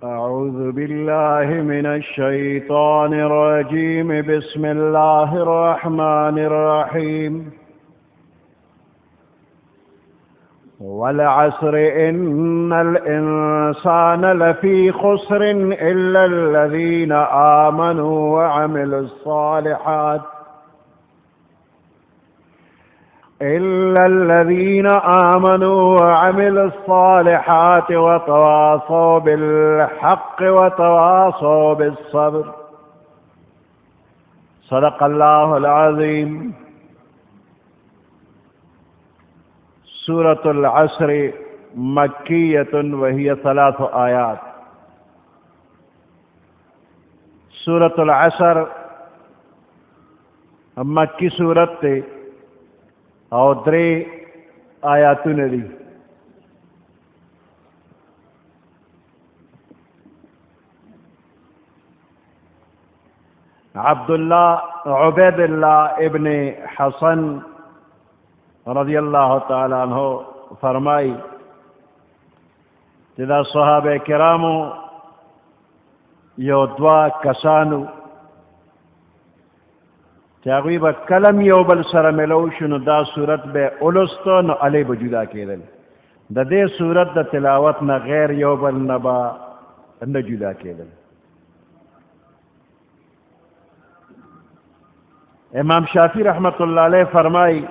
أعوذ بالله من الشيطان الرجيم. بسم الله الرحمن الرحيم. والعصر إن الإنسان لفي خسر إلا الذين آمنوا وعملوا الصالحات وتواصوا بالحق وتواصوا بالصبر. صدق الله العظيم. سورة العصر مكية وهي 3 آيات. سورة العصر مکی سورت تے او 3 آیاتونه دي. عبید اللہ ابن حسن رضی اللہ تعالی عنہ فرمائی چې دا صحابه کرامو یو 2 کسانو چې هغوی به کلم یو بل سره ملو شو نو دا صورت به اولستو نو علی به جدا کېدل. د دې صورت د تلاوت نه غیر یو بل نه به نه جدا کېدل. امام شافعی رحمت الله علیه فرمایي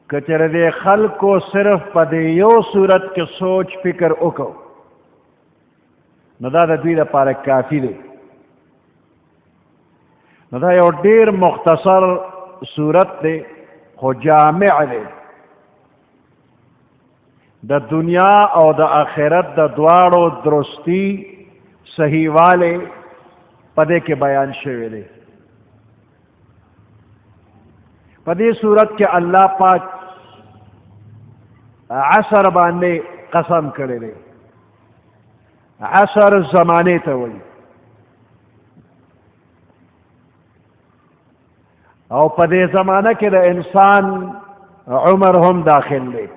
که چېرې دې خلکو صرف په دې یو صورت کې سوچ فکر وکړو نو دا د دوی لپاره کافي دی. نو دا یو ډېر مختصر صورت دی خو جامع دی. د دنیا او د آخرت د دواړو درستی صحیحواله په دې کې بیان شوی دی. په دې صورت کې الله پاک عصر باندې قسم کړی دی. عصر زمانه ته وایي او په دې زمانه کې د انسان عمر هم داخل دی.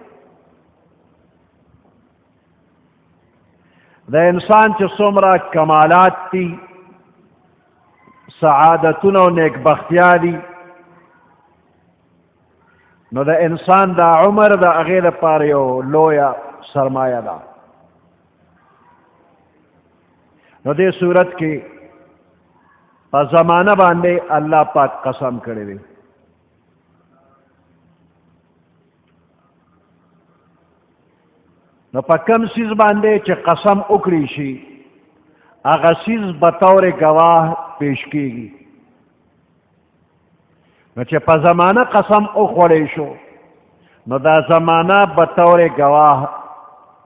د انسان چې څومره کمالات دي، سعادتونه او نیکبختیا دي، نو د انسان دا عمر د هغې لپاره یو لویه سرمایه ده. نو دې صورت کې په زمانه باندې الله پاک قسم کړی دی. نو په کوم څیز باندې چې قسم وکړی شي هغه څیز بطور گواه پیش کیږي. نو چې په زمانه قسم وخوړی شو نو دا زمانه بطور گواه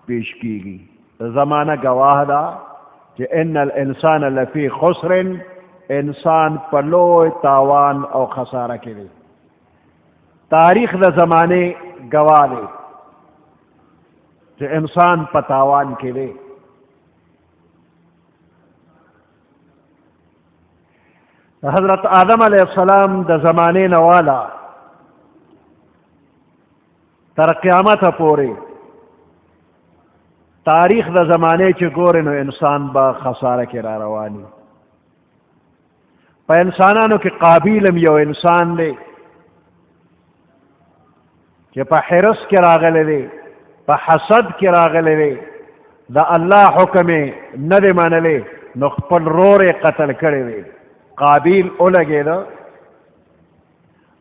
پیش کیږي. زمانه گواه ده چې ان الانسان لفی خسر انسان په لوی تاوان او خساره کې دی. تاریخ د زمانه گواه دی چې انسان په تاوان کې دی. حضرت آدم علیہ السلام د زمانه نوالا تر قیامت پورې تاریخ د زمانه چې ګورې نو انسان با خساره کې را رواني. په انسانانو کې قابیل هم یو انسان دی چې په حرص کې راغلی دی، په حسد کې راغلی دی، د الله حکم نه دی منلی نو خپل رور یې قتل کړی دی. قابیل ولګېده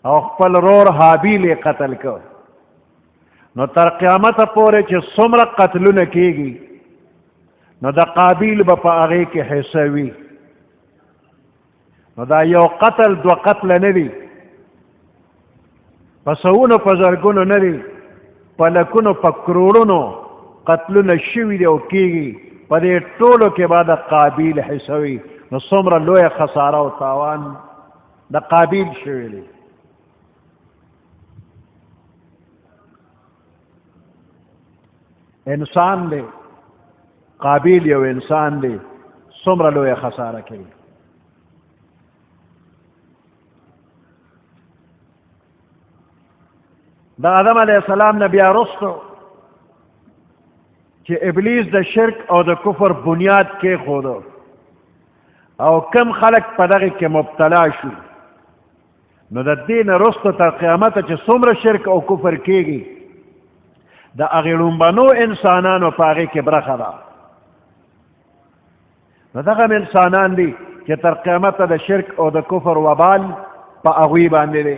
او خپل رور حابیل یې قتل کړ. نو تر قیامت پورې چې څومره قتلونه کېږي نو د قابیل به په هغې کې حصه وي. نو دا یو قتل دو قتل نه دي، په سوونو په زرګونو نه دي، په لکونو په کروڑونو قتلونه شوي دي او کېږي. په دې ټولو کې به د قابیل حصه وي. نو څومره لویه خساره او تاوان د قابیل شوی دی. انسان دی، قابیل یو انسان دی، څومره لویه خساره کوي. د آدم علیه السلام نه بیا وروستو چې ابلیس د شرک او د کفر بنیاد کېښودو او کم خلق په دغه کې مبتلا شو، نو د دې نه وروسته تر قیامته چې څومره شرک او کفر کېږي د هغې ړومبنو انسانانو په هغې کې برخه ده. نو دغه انسانان دي چې تر قیامته د شرک او د کفر وبال په هغوی باندې دی.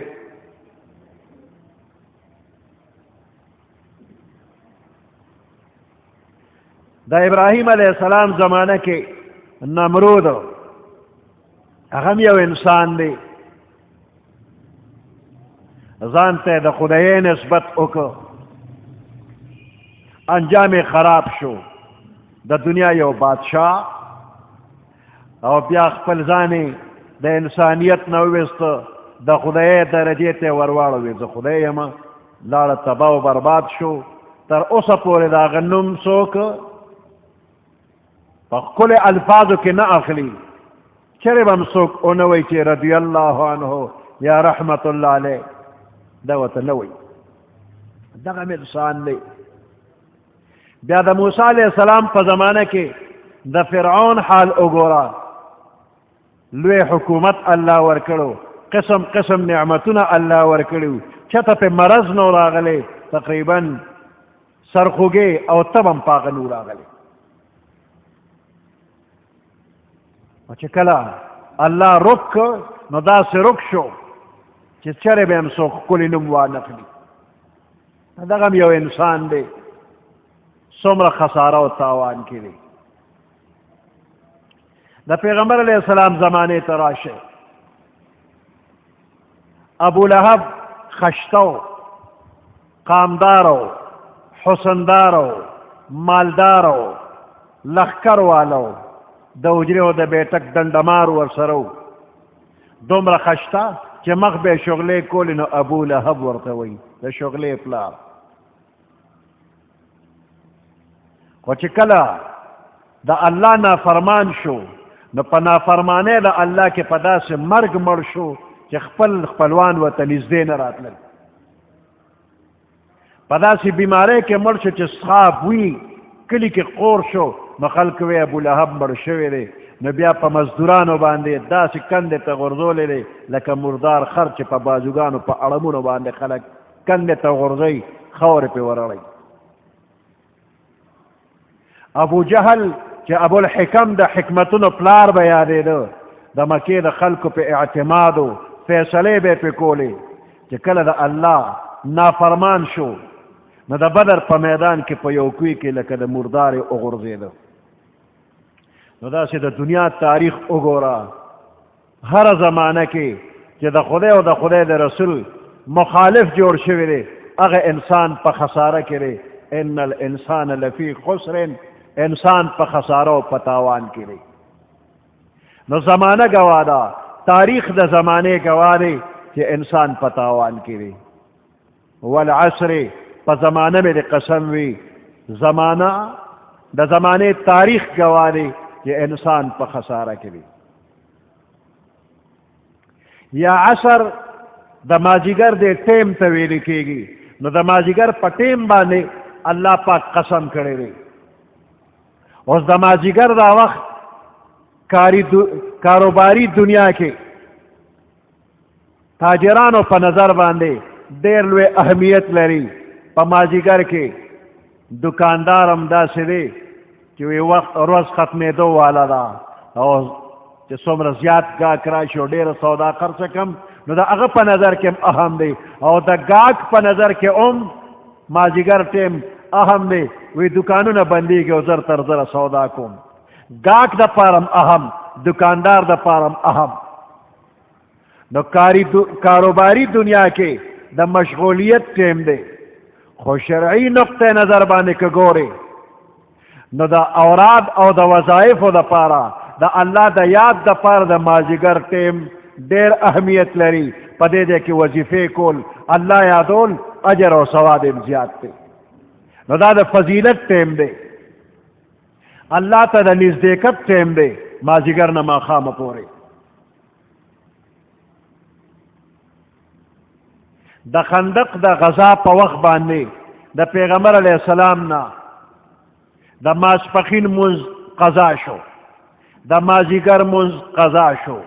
د ابراهیم علیه السلام زمانه کې نمرود هغه هم یو انسان دی، ځان ته د خدای نسبت وکړ، انجام خراب شو، د دنیا یو بادشاه او بیا خپل ځان د انسانیت نه وویسته، د خدای درجې ته ورواړوي، زه خدای یم، لاړه تباه و برباد شو. تر اوسه پورې د هغه نوم څوک په ښکلو الفاظو کې نه اخلي. چرې به هم څوک ونه وایي چې رضی الله عنه یا رحمت الله علیه، دا ورته نه وایي. دغه انسان دی. بیا د موسی علیه السلام په زمانه کې د فرعون حال وګوره، لوی حکومت الله ورکړو، قسم قسم نعمتونه الله ورکړي، چته په مرض نو راغلی، تقریبا سرخوږی او تب هم په هغه نو راغلی. او چې کله الله رک نو داسې رک شو چې چرې به هم څوک ښکلي نوم وانخلي. دغه هم یو انسان دی، څومره خساره او تاوان کې دی. د پیغمبر علیه السلام زمانې ته راشه، ابو لهب خشتو، قامدارو، حسندارو، مالدارو، لښکر والو، د حجرې او د بیټک دندمار ورسره و. دومره خشته چې مخ به یې شغلې کولې نو ابو لهب ورته وایي، د شغلې پلار. خو چې کله د الله نافرمان شو نو په نافرمانۍ د الله کې په داسې مرګ مړ شو چې خپل خپلوان ورته نږدې نه راتلل. په داسې بیمارۍ کې مړ شو چې صحاب وي، کلي کې قور شو، نو خلک وی ابو لهب مړ شوی دی. نو بیا په مزدورانو باندې داسې کندې ته غورځولی دی لکه مردار خر چې په بازوګانو په اړمونو باندې خلک کندې ته غورځوي، خاورې پرې ورړی. ابو جهل چې ابو الحکم د حکمتونو پلار به یادېده، د مکې د خلکو په اعتماد و فیصلې به یې پرې کولې. چې کله د الله نافرمان شو نو د بدر په میدان کې په یو کوی کې لکه د مردار یې وغورځېده. نو داسې د دنیا تاریخ وګوره، هره زمانه کې چې د خدای او د خدای د رسول مخالف جوړ شوی دی، هغه انسان په خساره کې دی. ان الانسان لفی خسر، انسان په خساره او په تاوان کې دی. نو زمانہ گوا دا تاریخ دا زمانے گوا دے کہ انسان پتاوان کی وی والعصر پا زمانہ میں دے قسم وی زمانہ دا زمانے تاریخ گوا دے کہ انسان پا خسارہ کی وی یا عصر دا ماجیگر دے ٹیم تویلی کی گی نو دا ماجیگر پا ٹیم بانے اللہ پاک قسم کرے وی اس دا ماجیگر دا وقت کاروباری دنیا کے تاجرانو پا نظر باندے دیر لوے اہمیت لری پا ماجیگر کے دکاندار امدا سے دے کہ وی وقت روز ختمے دو والا دا اور کہ سمر زیاد گا کراشو دیر سودا کر سکم نو دا اغا پا نظر کے اہم دے اور دا گاک پا نظر کے ماجیگر ٹیم اہم دے وی دکانو نا بندی کے زر تر زر سودا کم گاک دا پارم اہم دکاندار دا پارم اہم نو کاروباری دنیا کے دا مشغولیت ٹیم دے خو شرعی نقطہ نظر بانے کگورے نو دا اوراد او دا وظائف دا پارا دا اللہ دا یاد دا پارا دا ماجگر ٹیم دیر اہمیت لری پدے دے کی وظیفے کول اللہ یادول اجر و ثواب زیاد تے نو دا فضیلت ٹیم دے اللہ تا دا نزدیکت ٹیم دے ماجگر نما خام پورے دا خندق دا غزا پا وقت باندے دا پیغمبر علیہ السلام نا دا ماسپخین منز قضا شو دا مازیگر منز قضا شو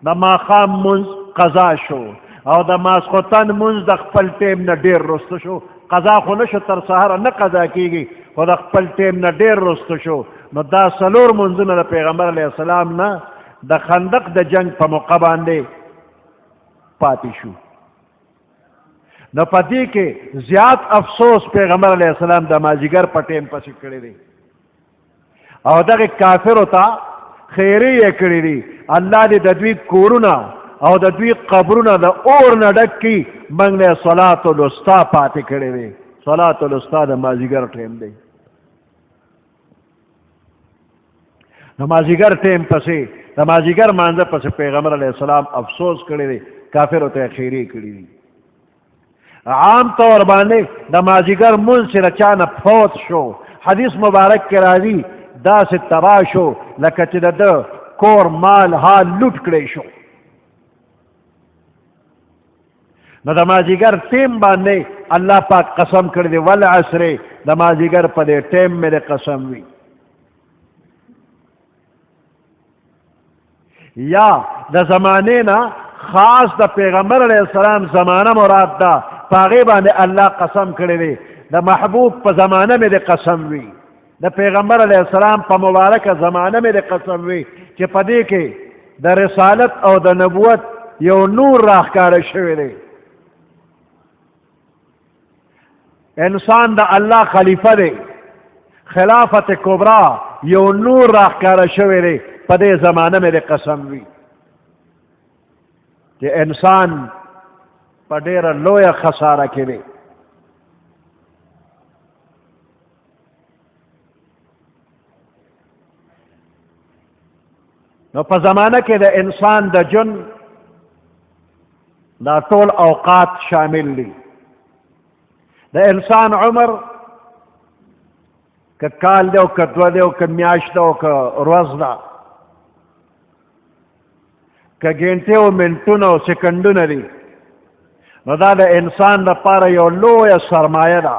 دا ماخام منز قضا شو او دا ماسخوتن منز دا خپل ٹیم نا دیر رست شو قضا خو نشو تر سہارا نا قضا کی گی خو دا خپل ٹیم نا دیر رست شو نو دا سلور منزنا دا پیغمبر علیہ السلام نا دا خندق دا جنگ پا موقع باندے پاتی شو نو پتی کے زیاد افسوس پیغمبر علیہ السلام دا ماجیگر پا ٹیم پسی کردی دی او دا کافر ہوتا خیری یہ کردی دی اللہ دی ددوی کورونا او ددوی قبرونا دا اور ندک کی منگلے صلاة الاستا پاتی کردی دی صلاة الاستا دا ماجیگر ٹیم دی نمازیگر ٹیم پسی نمازیگر مانزر پسی پیغمبر علیہ السلام افسوس کردی دی کافر ہوتا خیری کردی دی عام طور باندے نمازیگر من سے رچانا فوت شو حدیث مبارک کے راضی دا سے تباہ شو لکچ دا کور مال حال لٹ کرے شو نمازیگر ٹیم باندے اللہ پاک قسم کر دے والعصر نمازیگر پدے ٹیم میں دے قسم ہوئی یا دا زمانے نا خاص دا پیغمبر علیہ السلام زمانہ مراد دا پاغیبان دے اللہ قسم کرے دے دا محبوب پا زمانہ میں دے قسم ہوئی دا پیغمبر علیہ السلام پا مبارک زمانہ میں دے قسم ہوئی کہ پدے کے دا رسالت او دا نبوت یو نور راہ کار شوے دے انسان دا اللہ خلیفہ دے خلافت کبرا یو نور راہ کار شوے دے پدے زمانہ میں دے قسم ہوئی کہ انسان پدیر لویا خسارہ کے لئے نو پا زمانہ کے دا انسان دا جن دا طول اوقات شامل لی دا انسان عمر کہ کال دے کہ دو دے کہ میاش دے کہ روز دا کہ گھنٹے و منٹون و سکنڈون دی نو دا دا انسان دا پارا یو لویا سرمایہ دا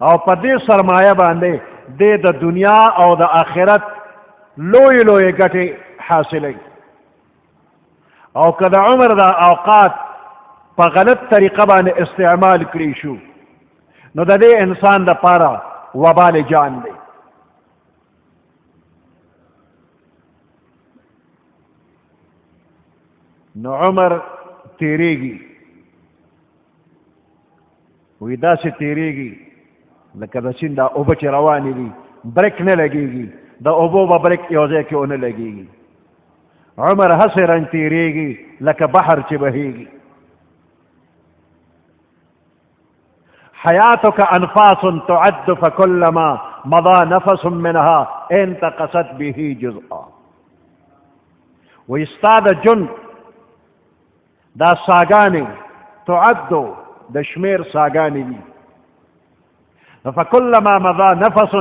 او پا دے سرمایہ باندے دے دا دنیا او دا آخرت لوی لوی گٹے حاصلیں او کہ دا عمر دا اوقات پا غلط طریقہ باندے استعمال کری شو نو دا دے انسان دا پارا وبال جان دے نو عمر تیرے گی ویدا سے تیرے گی لکہ دا سن دا اوبا چی روانی دی بریک نہ لگے گی دا اوبو با بریک یوزے کے انہ لگے گی عمر حسرن تیرے گی لکہ بحر چی بہے گی حیاتک انفاس تعد فکلما مضى نفس منها انتقصت به جزءا وی ستا د ژوند دا ساګانې تعدو د شمیر ساګانې دي. فکلما مضى نفس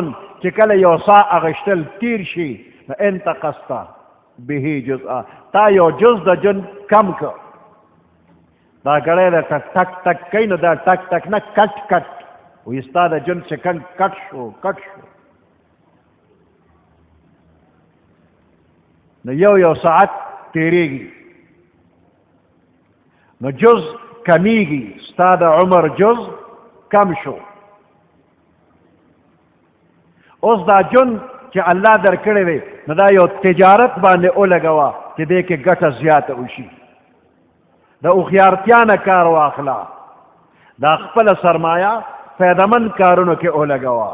چې کله یو سا اغشتل تیر شي نو انتقصت به جزءا تا یو جز د ژوند کم که. دا ګړی د ټک ټک ټک کوي نو دا ټک ټک نه کټ کټ وایي ستا د ژوند سیکنډ کټ شو کټ شو. نو یو ساعت تیریږي نو جز کمیږي، ستا د عمر جز کم شو. اوس دا ژوند چې الله درکړی دی نو دا یو تجارت باندې ولګوه چې دې کې ګټه زیاته وشي. د هوښیارتیا نه کار واخله، دا خپله سرمایه فایدهمند کارونو کې ولګوه.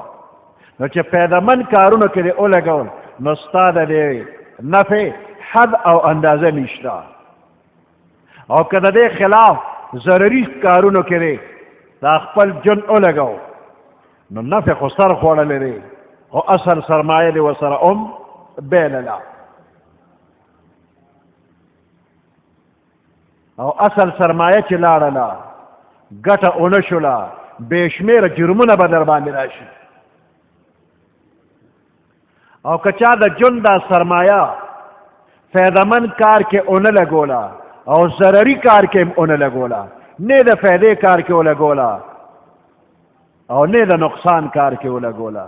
نو چې فایدهمند کارونو کې دې ولګول نو ستا د دې نفع حد او اندازه نشته. او که د دې خلاف ضرري کارونو کې دی دا خپل ژوند ولګو نو نفع خو سر خوړلی دی خو اصل سرمایه دی ورسره بیلله. او اصل سرمایه چې لاړله ګټه ونه شوله بې شمېره جرمونه به در باندې راشي. او که چا د ژوند دا سرمایه فایدهمند کار کې ونه لګوله او ضرري کار کې هم ونه لګوله، نه د فایدې کار کې ولګوله او نه د نقصان کار کې ولګوله،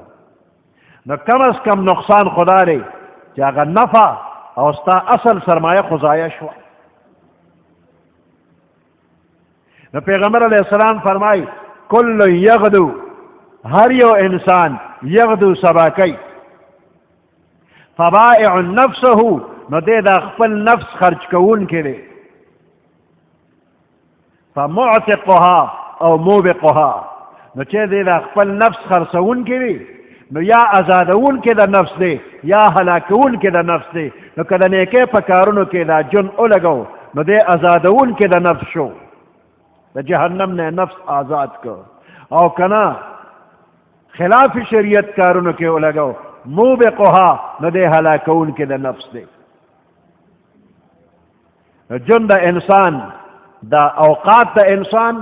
نو کم از کم نقصان خدا دی چې هغه نفع او ستا اصل سرمایه خو ضایع شوه. نو پیغمبر علیه السلام فرمایي کل یغدو، هر یو انسان یغدو سبا کوي، فبائع نفسه نو دی دا خپل نفس خرج کوونکی دی، فمعتقها او موبقها نو چې دی دا خپل نفس خرڅونکی دی نو یا آزادونکی د نفس دی یا هلاکونکی د نفس دی. نو که د نیکۍ په کارونو کې دا ژوند ولګو نو دی آزادونکی د نفس شو، د جهنم نه نفس آزاد کړ. او که نه خلاف شریعت کارونو کې ولګو موبقها نو دی هلاکونکی د نفس دی. ژوند د انسان دا اوقات د انسان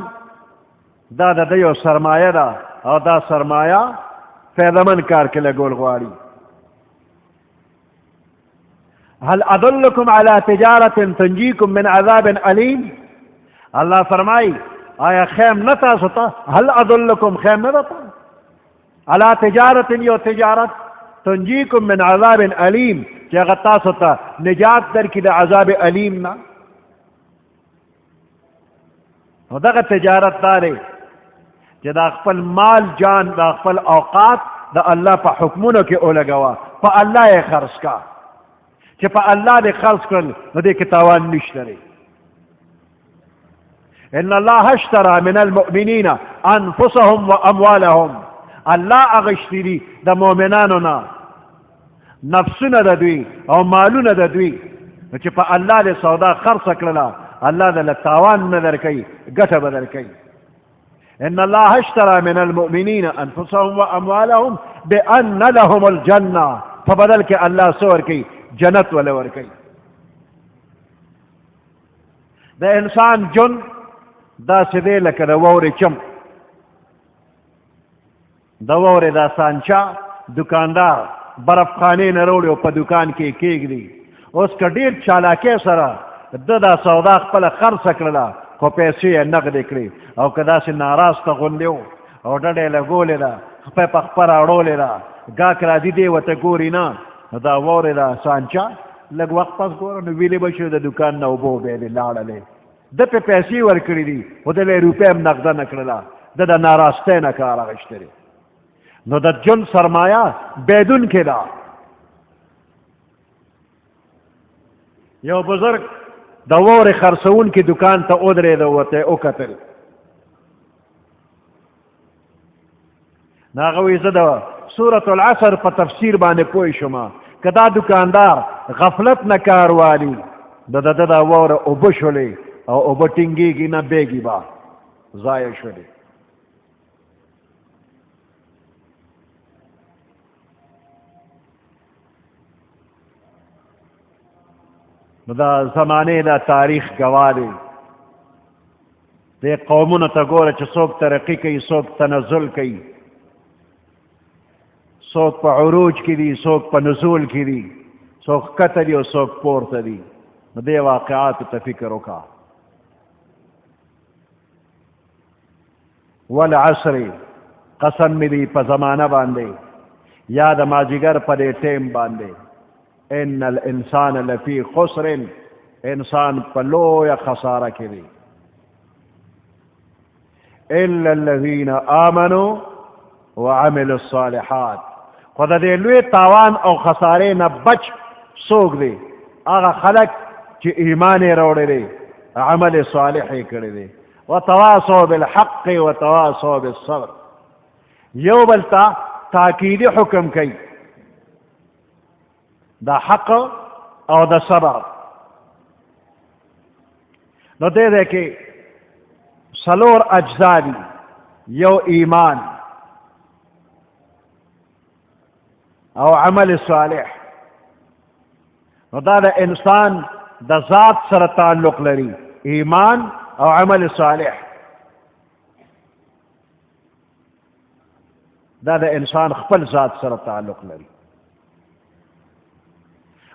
دا د یو سرمایه ده او دا سرمایه فایدهمند کار کې لګول غواړي. هل ادلکم علی تجارة تنجیکم من عذاب علیم، الله فرمایي آیا خیم نه تاسو ته، هل ادلکم خیم نه ده علی تجارة یو تجارت تنجیکم من عذاب علیم چې هغه تاسو ته نجات درکړي د عذاب علیم نه. نو دغه تجارت دا دی چې دا خپل مال جان دا خپل اوقات د الله په حکمونو کې ولګوه، په الله یې خرڅ کا. چې په الله دې خرڅ کړل نو دې کې تاوان نشته دی. ان الله اشترى من المؤمنین انفسهم واموالهم، الله اغشتي دي د مؤمنانو نه نفسونه د دوی او مالونه د دوی، چې په الله دې سودا خرڅ کړله الله دې تاوان نه درکوي، ګټه به درکوي. ان الله اشترى من المؤمنین انفسهم واموالهم بان لهم الجنه، په بدل کې الله څه ورکوي؟ جنت ولا ورکوي. د انسان ژوند داسې دی لکه د واورې چم. د واورې دا سانچا دکاندار برف خانې نه راوړي او په دکان کې کېږدي. اوس که ډېر چالاکۍ سره دا سودا خپله خرڅه کړله خو پیسې یې نغدې کړې، او که داسې ناراسته غوندې و او ډډه یې لګولې ده خپه په خپه راوړولې ده ګاک راځي دی ورته ګوري نه، نو دا واورې دا سانچا لږ وخت پس ګوره نو ویلې به شو د دکان نه اوبه وبېلې لاړلې. ده پې پیسې ورکړي دي خو ده له روپۍ هم نغده نه کړله، ده د ناراستۍ نه کار اخیستی دی. نو د ژوند سرمایه بیدونکې ده. یو بزرګ د واورې خرڅونکي دکان ته ودرېده، ورته یې وکتل. نو هغه وایي زه د سورة العصر په تفسیر باندې پوه شوم، که دا دکاندار غفلت نه کار والي د ده دا واوره اوبه شولې او اوبه ټینګېږي نه بیږي به ضایع شولې. نو دا زمانه دا تاریخ گواه دی. دې قومونو ته ګوره چې څوک ترقي کوي، څوک تنزل کوي، څوک په عروج کې دي، څوک په نزول کې دي، څوک ښکته دي او څوک پورته دي. نو دې واقعاتو ته فکر وکړه. والعصر قسم مې دی په زمانه باندې یا د مازدیګر په دې ټیم باندې، ان الانسان لفی خسر، انسان په لویه خساره کې دی. الا الذين آمنوا وعملوا الصالحات، خو د دې لوی تاوان او خسارې نه بچ څوک دی؟ هغه خلک چې ایمان یې راوړی دی، عمل صالح یې کړی دی. وتواصوا بالحق وتواصوا بالصبر، یو بل ته تاکیدي حکم کوي د حق او د صبر. نو دې کې څلور اجزا دي. یو ایمان او عمل صالح، نو دا د انسان د ذات سره تعلق لري، ایمان او عمل صالح. دا د انسان خپل ذات سره تعلق لري.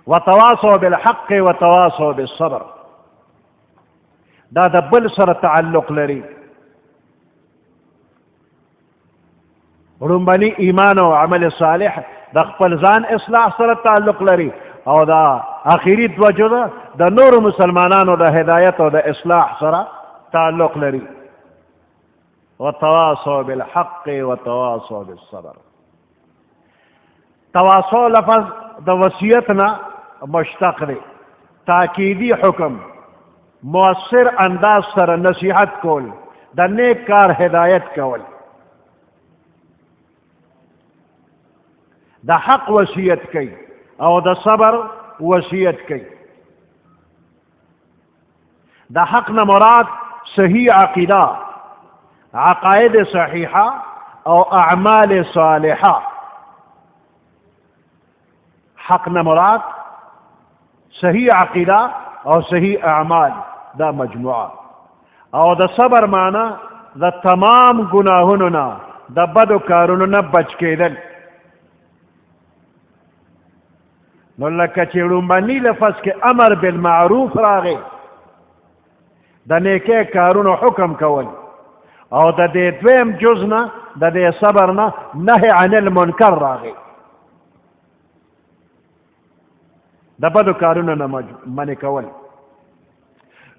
وتواصوا بالحق وتواصوا بالصبر، دا د بل سره تعلق لري. رومبني ایمان او عمل صالح د خپل ځان اصلاح سره تعلق لري، او دا اخیری دوجه د نور مسلمانانو د هدایت او د اصلاح سره تعلق لري. وتواصوا بالحق وتواصوا بالصبر. تواصو لفظ د وصیت نه مشتق دی. تاکیدی حکم، مؤثر انداز سره نصیحت کول، د نیک کار هدایت کول، د حق وصیت کوي او د صبر وصیت کوي. د حق نه مراد صحیح عقیده، عقائد صحیحه او اعمال صالحه. حق نه مراد صحیح عقیده او صحیح اعمال، دا مجموعه. او د صبر معنی د تمام گناهونو نه، د بدو کارونو نه بچ کېدل. نو لکه چې لومبني لفظ کې امر بالمعروف راغی، د نیکۍ کارونو حکم کول، او د دې دویم جز نه د دې صبر نه نهی عن المنکر راغی، د بدو کارونو نه منع کول.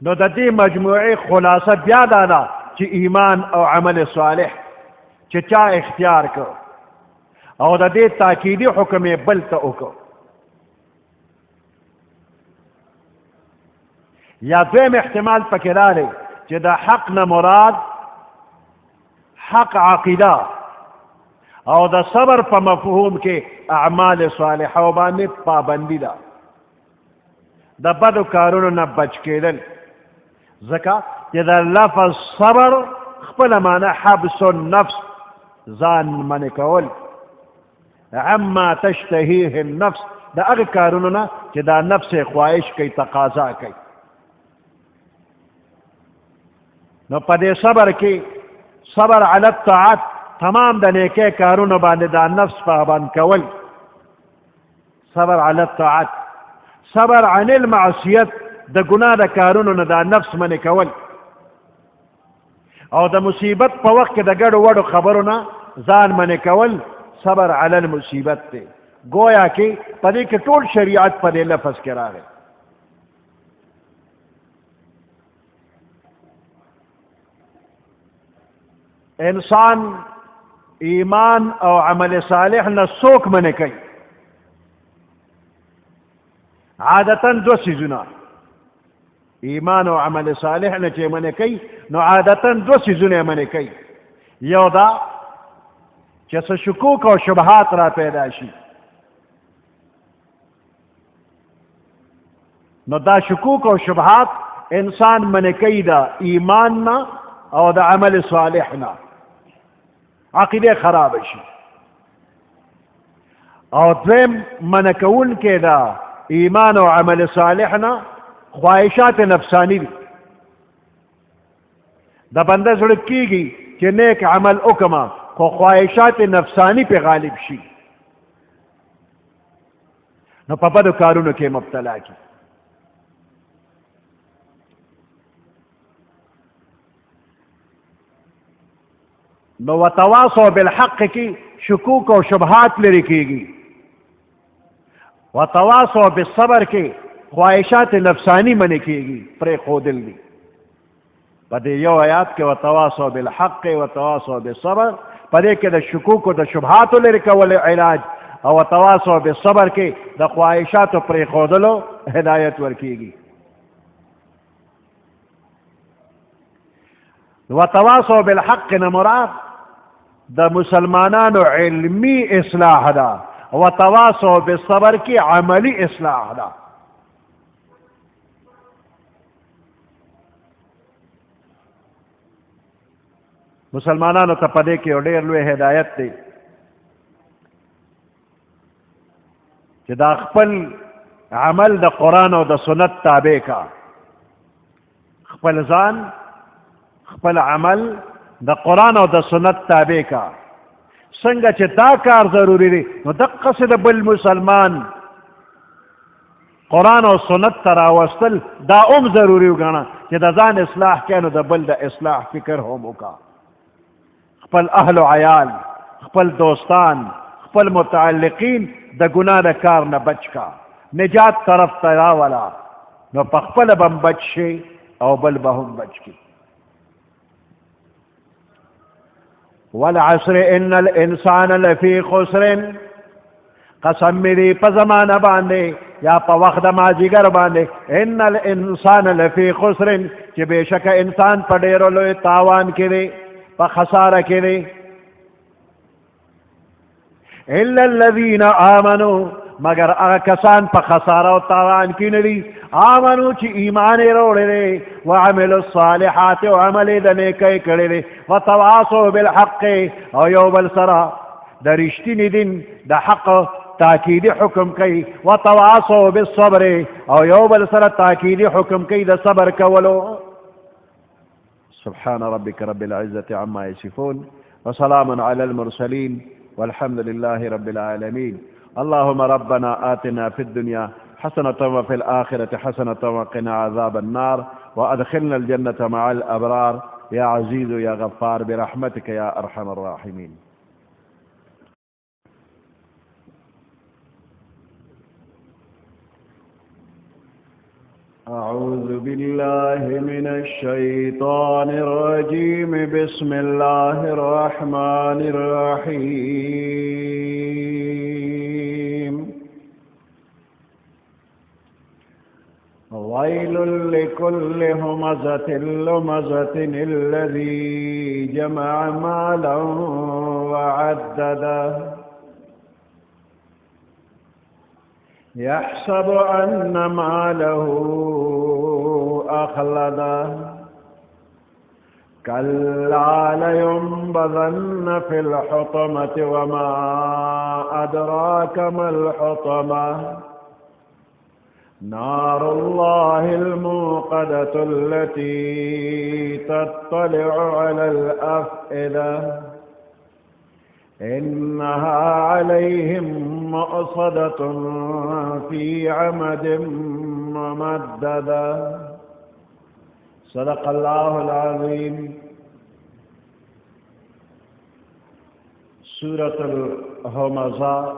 نو د دې مجموعې خلاصه بیا دا ده چې ایمان او عمل صالح چې چا اختیار کړ او د دې تاکیدي حکم یې بل ته وکړ، یا دویم احتمال پکې راغی چې د حق نه مراد حق عقیده او د صبر په مفهوم کې اعمال صالحه باندې پابندي ده، د بدو کارونو نه بچ کېدل. ځکه چې د لفظ صبر خپله معنی حبس النفس، ځان منع کول، عما تشتهیه النفس، د هغه کارونو نه چې دا نفس خواهش کوي، تقاضا کوي. نو په دې صبر کې صبر علی الطاعت، تمام د نیکۍ کارونو باندې دا نفس پابند کول، صبر علی الطاعت. صبر عن المعصیت، د ګناه د کارونو نه دا نفس منع کول، او د مصیبت په وخت کې د ګډو وډو خبرو نه ځان منع کول، صبر علی المصیبت دی. گویا کې په دې کې ټول شریعت په دې لفظ کې راغی. انسان ایمان او عمل صالح نه څوک منع کوي؟ عادتا دو سیزونه، ایمان او عمل صالح نه چې منع کوي، نو عادتا دو سیزونه منع کوي. یو دا چې څه شکوک او شبهات را پیدا شي، نو دا شکوک او شبهات انسان منع کوي دا ایمان نه او د عمل صالح نه، عقیده خراب شي. او دویم منع کول کې دا ایمان او عمل صالح نه خواهشات نفسانی دي د بنده زړه کېږي چې نیک عمل وکړم خو خواهشات نفسانی پې غالب شي نو په بدو کارونو کې مبتلا کی نو وتواصوا بالحق کی شکوک او شبهات لري کېږي وتواصوا بالصبر کې خواهشات نفسانی منې کېږي پرې ښودل دي په دې یو آیات کې وتواصوا بالحق وتواصوا بالصبر په دې کې د شکوک او د شبهاتو لرې کول علاج او وتواصوا بالصبر کې د خواهشاتو پرې ښودلو هدایت ورکېږي وتواصوا بالحق نه مراد د مسلمانانو علمی اصلاح ده وتواصوا بالصبر کې عملی اصلاح ده مسلمانانو ته په دې کې یو ډېر لوی هدایت دی چې دا خپل عمل د قرآن او د سنت تابع کا خپل ځان خپل عمل د قرآن او د سنت تابع کا څنګه چې دا کار ضروری دی نو دقسې د بل مسلمان قرآن او سنت ته راوستل دا هم ضروري وګڼه چې د ځان اصلاح کړي نو د بل د اصلاح فکر هم وکړه خپل اهل و عیال خپل دوستان خپل متعلقین د ګناه د کار نه بچ کا نجات طرف ته راولا نو په خپله به هم بچ شي او بل به هم بچ کی والعصر ان الانسان لفی خسر قسم می دی په زمانه باندې یا په وخت د مازدیګر باندې ان الانسان لفی خسر چې بېشکه انسان په ډېرو لوی تاوان کې دی په خساره کې دی الا الذين آمنوا مگر هغه کسان په خساره او تاوان کې نه دي آمنو چې ایمان یې راوړی دی وعملوا الصالحات او عمل یې د نیکۍ کړی دی وتواصوا بالحق او یو بل سره د رښتیني دین د حق تاکیدي حکم کوي وتواصوا بالصبر او یو بل سره تاکیدي حکم کوي د صبر کولو سبحان ربك رب العزة عما يصفون وسلام على المرسلين والحمد لله رب العالمين اللهم ربنا آتنا في الدنيا حسنة وفي الآخرة حسنة وقنا عذاب النار وأدخلنا الجنة مع الأبرار يا عزيز يا غفار برحمتك يا أرحم الراحمين أعوذ بالله من الشيطان الرجيم بسم الله الرحمن الرحيم ويل لكل همزة لمزة الذي جمع مالا وعدده يحسب أن ماله أخلده كلا لينبذن في الحطمة وما أدراك ما الحطمة نار الله الموقدة التي تطلع على الأفئدة إنها عليهم مؤصدة في عمد ممددة صدق الله العظيم سورة الهمزة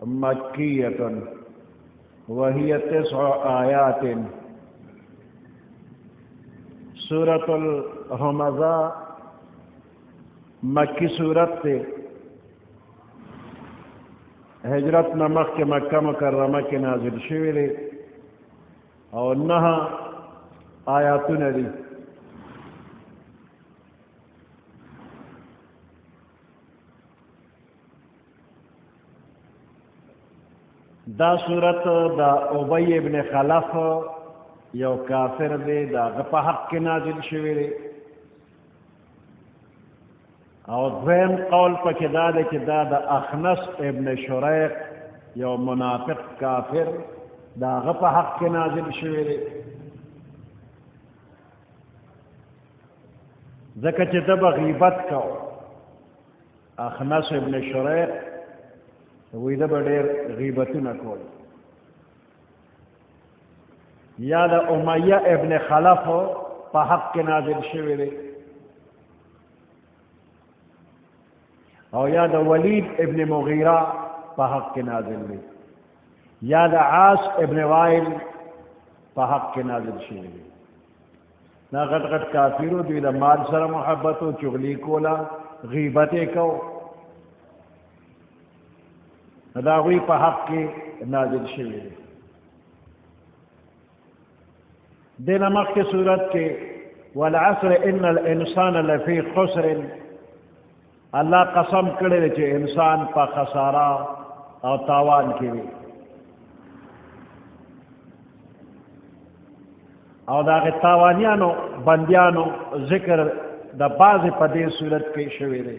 مكية وهي 9 آيات سورة الهمزة مکی سورت تے ہجرت نمخ کے مکہ مکرمہ کے نازل شوی دی او 9 آیاتونه دي دا صورت دا ابی ابن خلف یو کافر دی دا په حق کې نازل شوی دی او دویم قول پکې دا دی چې دا د اخنس ابن شریق یو منافق کافر دا هغه په حق کې نازل شوی دی ځکه چې ده به غیبت کو اخنس ابن شریق وی ده به ډېر غیبتونه کول یا د امیه ابن خلف په حق کې نازل شوی دی او یا د ولید ابن مغیره په حق کې نازل دی یا د عاص ابن وائل په حق کې نازل شوی دی دا غټ غټ کافرو دوی د مال سره محبت او چغلی کولا غیبت یې کو دا هغوی په حق کې نازل شوی دی دینه مخکې صورت کې والعصر ان الانسان لفی خسر الله قسم کړی دی چې انسان په خساره او تاوان کې وي او دا هغې تاوانیانو بندیانو ذکر د بعضې په دې صورت کې شوی دی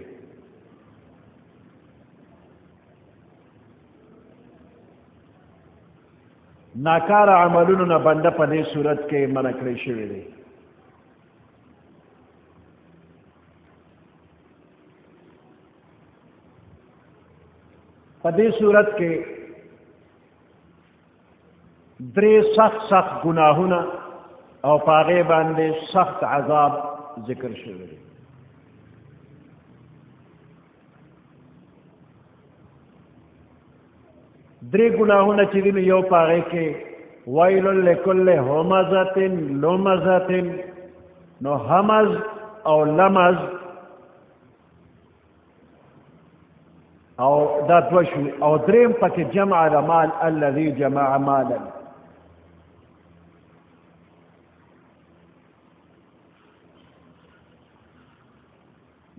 ناکاره عملونو نه بنده په دې صورت کې منع کړی شوی دی په دې صورت کې درې سخت ګناهونه او په هغې باندې سخت عذاب ذکر شوی دی درې ګناهونه چې دي نو یو په هغې کې ویل لکل همزة لمزة نو همز او لمز او دا دوه شو او دریم پکې جمع د مال الذي جمع مالا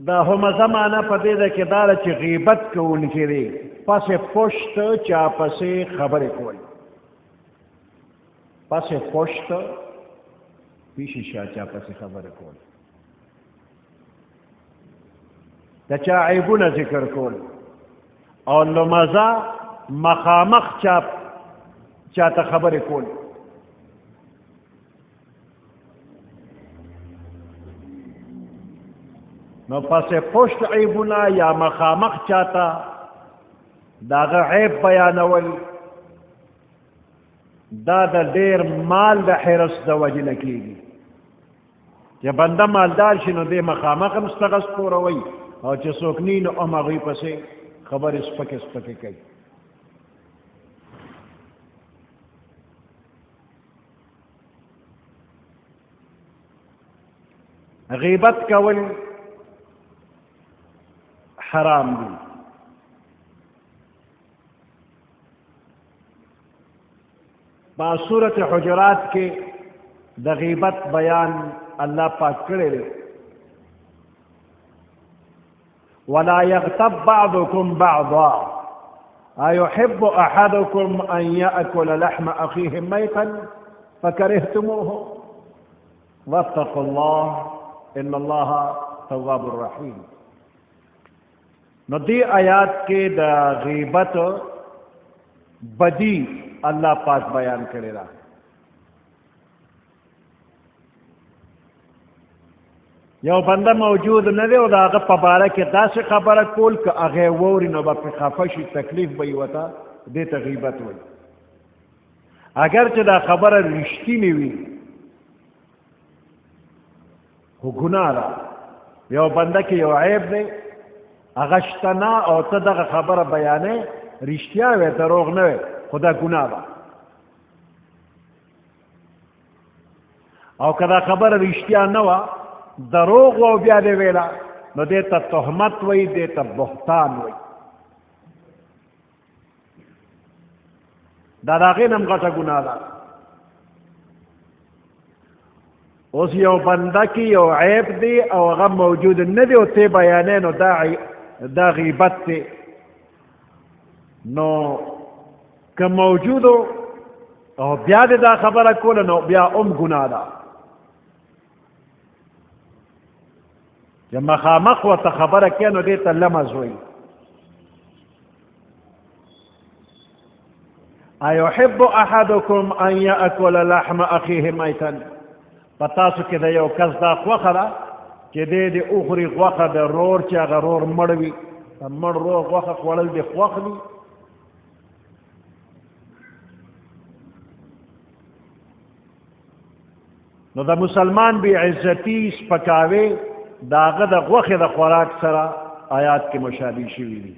دا همزه معنی په دې ده کې دا ده چې غیبت کوونکی دی پسې پشت چا پسې خبرې کول پسې پشت پیشي شا چا پسې خبرې کول د چا عیبونه ذکر کول او لمزه مخامخ چاته خبرې کول نو پسې پشت عیبونه یا مخامخ چاته د هغه عیب بیانول دا د ډېر مال د حرص د وجې نه کېږي چې بنده مالدار شي نو دې مخامخ هم ستغه سپوروي او چې څوک نی نو هم هغوی پسې خبرې سپکې کوي غیبت کول حرام دی با سورت حجرات کې د غیبت بیان الله پاک کړی دی ولا يغتب بعضكم بعضا أيحب أحدكم أن يأكل لحم أخيه ميتا فكرهتموه واتقوا الله إن الله تواب رحيم نو دی آیات کې د غیبت بدی الله پاک بیان کړی را یو بنده موجود نه دی او د هغه په باره کې داسې خبره کول که هغې ووري نو به پرې خفه شي تکلیف به یې ورته دې ته غیبت وایي اگر چې دا خبره رښتینې وي خو ګناه ده یو بنده کې یو عیب دی هغه شته نه او ته دغه خبره بیانې رښتیا وی دروغ نه وی خو دا ګناه ده او که دا خبره رښتیا نه وه دروغ و بیا دې ویله نو دې ته تهمت وایي دې ته بهتان وایي دا د هغې نه هم غټه ګناه ده اوس یو بنده کې یو عیب دی او هغه موجود نه دی او ته بیانې نو دا غیبت دی نو که موجودو او بیا دې دا خبره کوله نو بیا هم ګناه ده چې مخامخ ورته خبره کوې نو دې ته لمز وایي ایحب احدکم ان یاکل لحم اخیه میتا، په تاسو کې د یو کس دا خوښه ده چې دی د اخري غوښه د رور چې هغه رور مړ وي، د مړ رور غوښه خوړل دې خوښ دي؟ نو د مسلمان بې عزتي سپکاوی د هغه د غوښې د خوراک سره آیات کې مشابه شوي دي.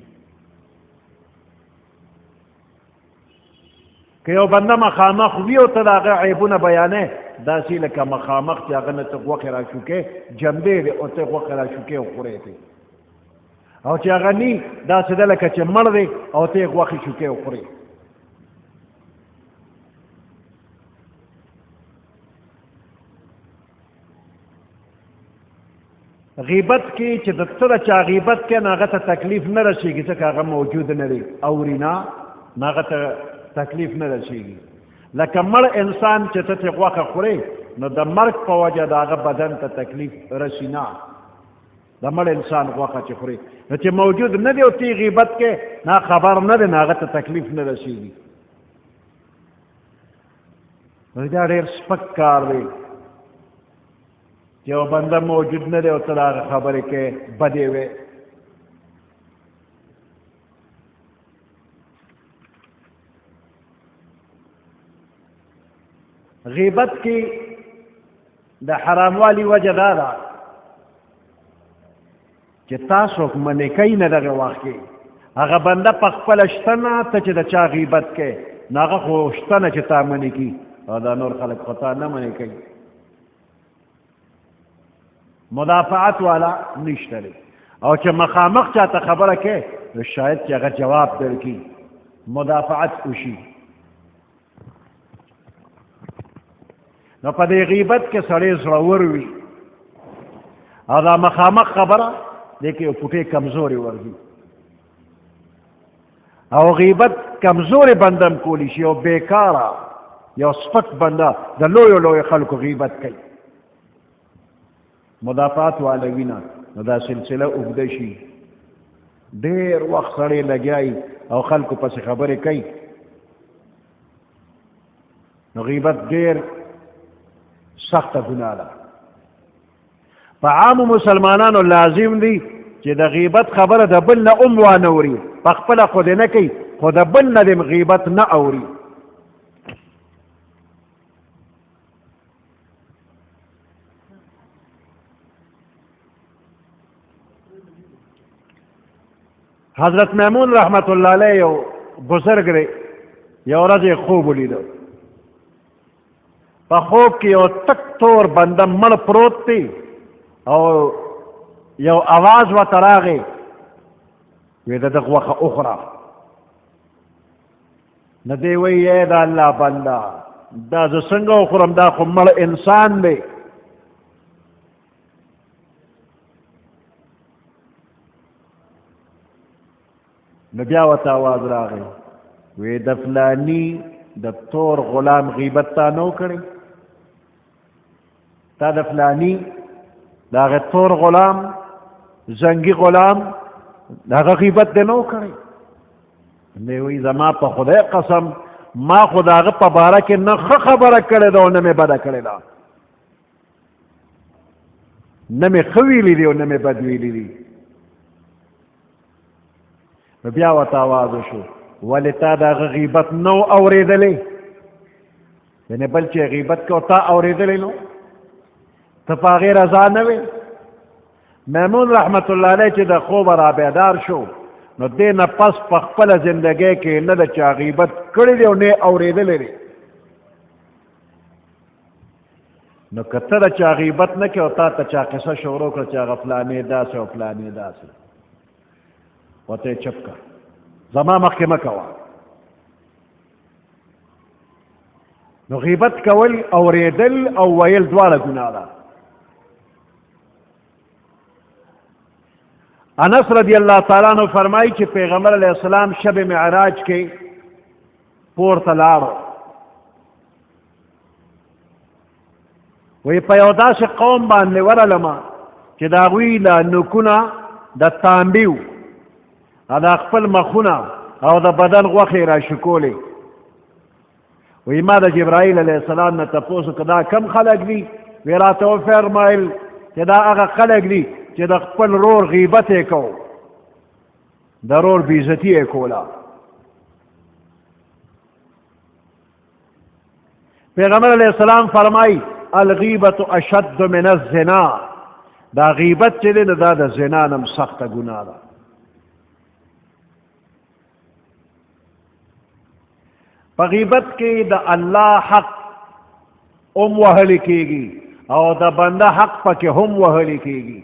که یو بنده مخامخ وي او ته د هغه عیبونه بیانې، داسې لکه مخامخ چې هغه نه ته غوښې راشوکې جنبې دی او ته غوښې راشوکې او خورې دی، او چې هغه ني داسې ده لکه چې مړ دی او ته یې غوښې شوکې او خورې. غیبت کې چې د ته د چا غیبت کې نه هغه ته تکلیف نه رسېږي ځکه هغه موجود نه دی، اوري نه هغه ته تکلیف نه رسېږي. لکه مړ انسان چې ته ترې غوښه خورې نو د مرګ په وجه د هغه بدن ته تکلیف رسي نه، د مړ انسان غوښه چې خورې نو چې موجود نه دی او تی غیبت کې نه خبر نه دی، نه هغه ته تکلیف نه رسېږي. نو دا ډېر سپک کار دی چې یو بنده موجود نه دی او ته د هغه خبرې کې بدې وې. غیبت کې د حراموالي وجه دا ده چې تاسو منې کوي نه دغه وخت کې هغه بنده په خپله شته نه ته چې د چا غیبت کوې نو هغه خو شته نه چې تا منې کي، او دا نور خلک خو تا نه منې کوي. مدافعت والا نشته دی، او چې مخامخ چاته خبره کوې نو شاید چې هغه جواب درکړي، مدافعت وشي. نو په دې غیبت کې سړی زړور وي او دا مخامخ خبره دې کې یو پوټې کمزورې ورځي، او غیبت کمزورې بنده هم کولی شي، او بیکاره یو سپک بنده د لویو لویو خلکو غیبت کوي. مدافعات والا وینه نو دا سلسله اوږده شي، ډېر وخت سړی لګیایي او خلکو پسې خبرې کوي، نو غیبت ډېر سخته ګناه ده. په عامو مسلمانانو لازم دی چې د غیبت خبره د بل نه هم وانه اوري، په خپله خو دې نه کوي خو د بل نه دې غیبت نه اوري. حضرت میمون رحمت الله علیه یو بزرگ دی، یو ورځ یې خوب ولیده، په خوب کې یو تک تور بنده مړ پروت دی او یو आवाज ورته راغی وی د دغه غوښه اخره. نه دی وی ای د الله بنده دا زه څنګه وخورم، دا خو مړ انسان دی. نو بیا ورته आवाज راغی وی د فلانی د تور غلام غیبت تا نو کړی، تا د فلانی د هغه تور غلام زنګي غلام د هغه غیبت دې نو کړی؟ دی وی زما په خدای قسم ما خو د هغه په باره کې نه ښه خبره کړې ده او نه مې بده کړې ده، نه مې ښه ویلي دي او نه مې بد ویلي دي. نو بیا ورته آواز وشو ولې تا د هغه غیبت نو اورېدلی؟ یعنې بل چې غیبت کو تا اورېدلی نو ته په هغې رضا نه وې؟ میمون رحمت الله علیه چې د خوبه را بیدار شو نو دې نه پس په خپله زندګۍ کې نه د چا غیبت کړی دی او نه یې اورېدلی دی. نو که ته د چا غیبت نه کوې او تا ته چا قصه شروع کړه چې هغه فلانې داسې او فلانې داسې، ورته یې چپ کړه، زما مخکې مه کوه. نو غیبت کول اورېدل او ویل دواړه ګناه ده. انس رضی الله تعالی عنہ فرمایي چې پیغمبر علیه السلام شب معراج کې پورته لاړو، وی په یو داسې قوم باندې ورغلمه چې د هغوی له نوکونه د تانبې وو او د خپل مخونه او د بدن غوښې را شکولې، وی ما د جبرائیل علیہ السلام نه تپوس که دا کم خلق دي؟ وی راته وفرمایل چې دا هغه خلق دي چې د خپل رور غیبت یې کو، د رور بېعزتي یې کوله. پیغمبر علیہ السلام فرمائی الغیبت اشد من الزنا، دا غیبت چې دی دا د زنا نم سخته ګناه ده. په غیبت کې د الله حق هم وهلی کېږي او د بنده حق پکې هم وهلی کېږي.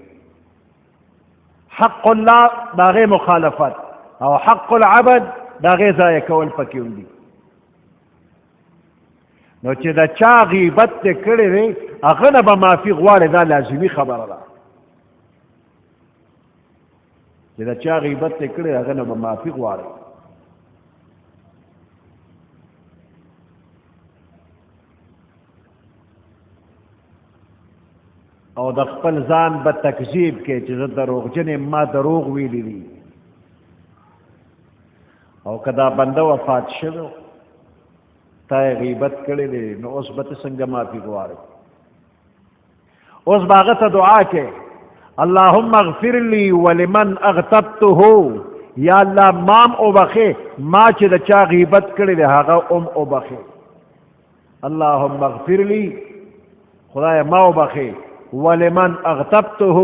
حق الله د هغې مخالفت او حق العبد د هغې ضایع کول پکې هم دي. نو چې د چا غیبت دې کړی دی هغه نه به معافي غواړي، دا لازمي خبره ده چې د چا غیبت دې کړی هغه نه به معافي غواړي. او د خپل ځان به تکذیب کې چې زه دروغجن یم، ما دروغ ویلی دي. او که دا بنده وفات شوی تا یې غیبت کړی دی نو اوس به ته څنګه معافي غواړې؟ اوس به هغه ته دعا کې اللهم اغفر لی ولمن اغتبته، یا الله مام وبخې ما چې د چا غیبت کړی دی هغه ام وبخې. اللهم اغفر لی، خدای ما وبخې، ولمن اغتبته،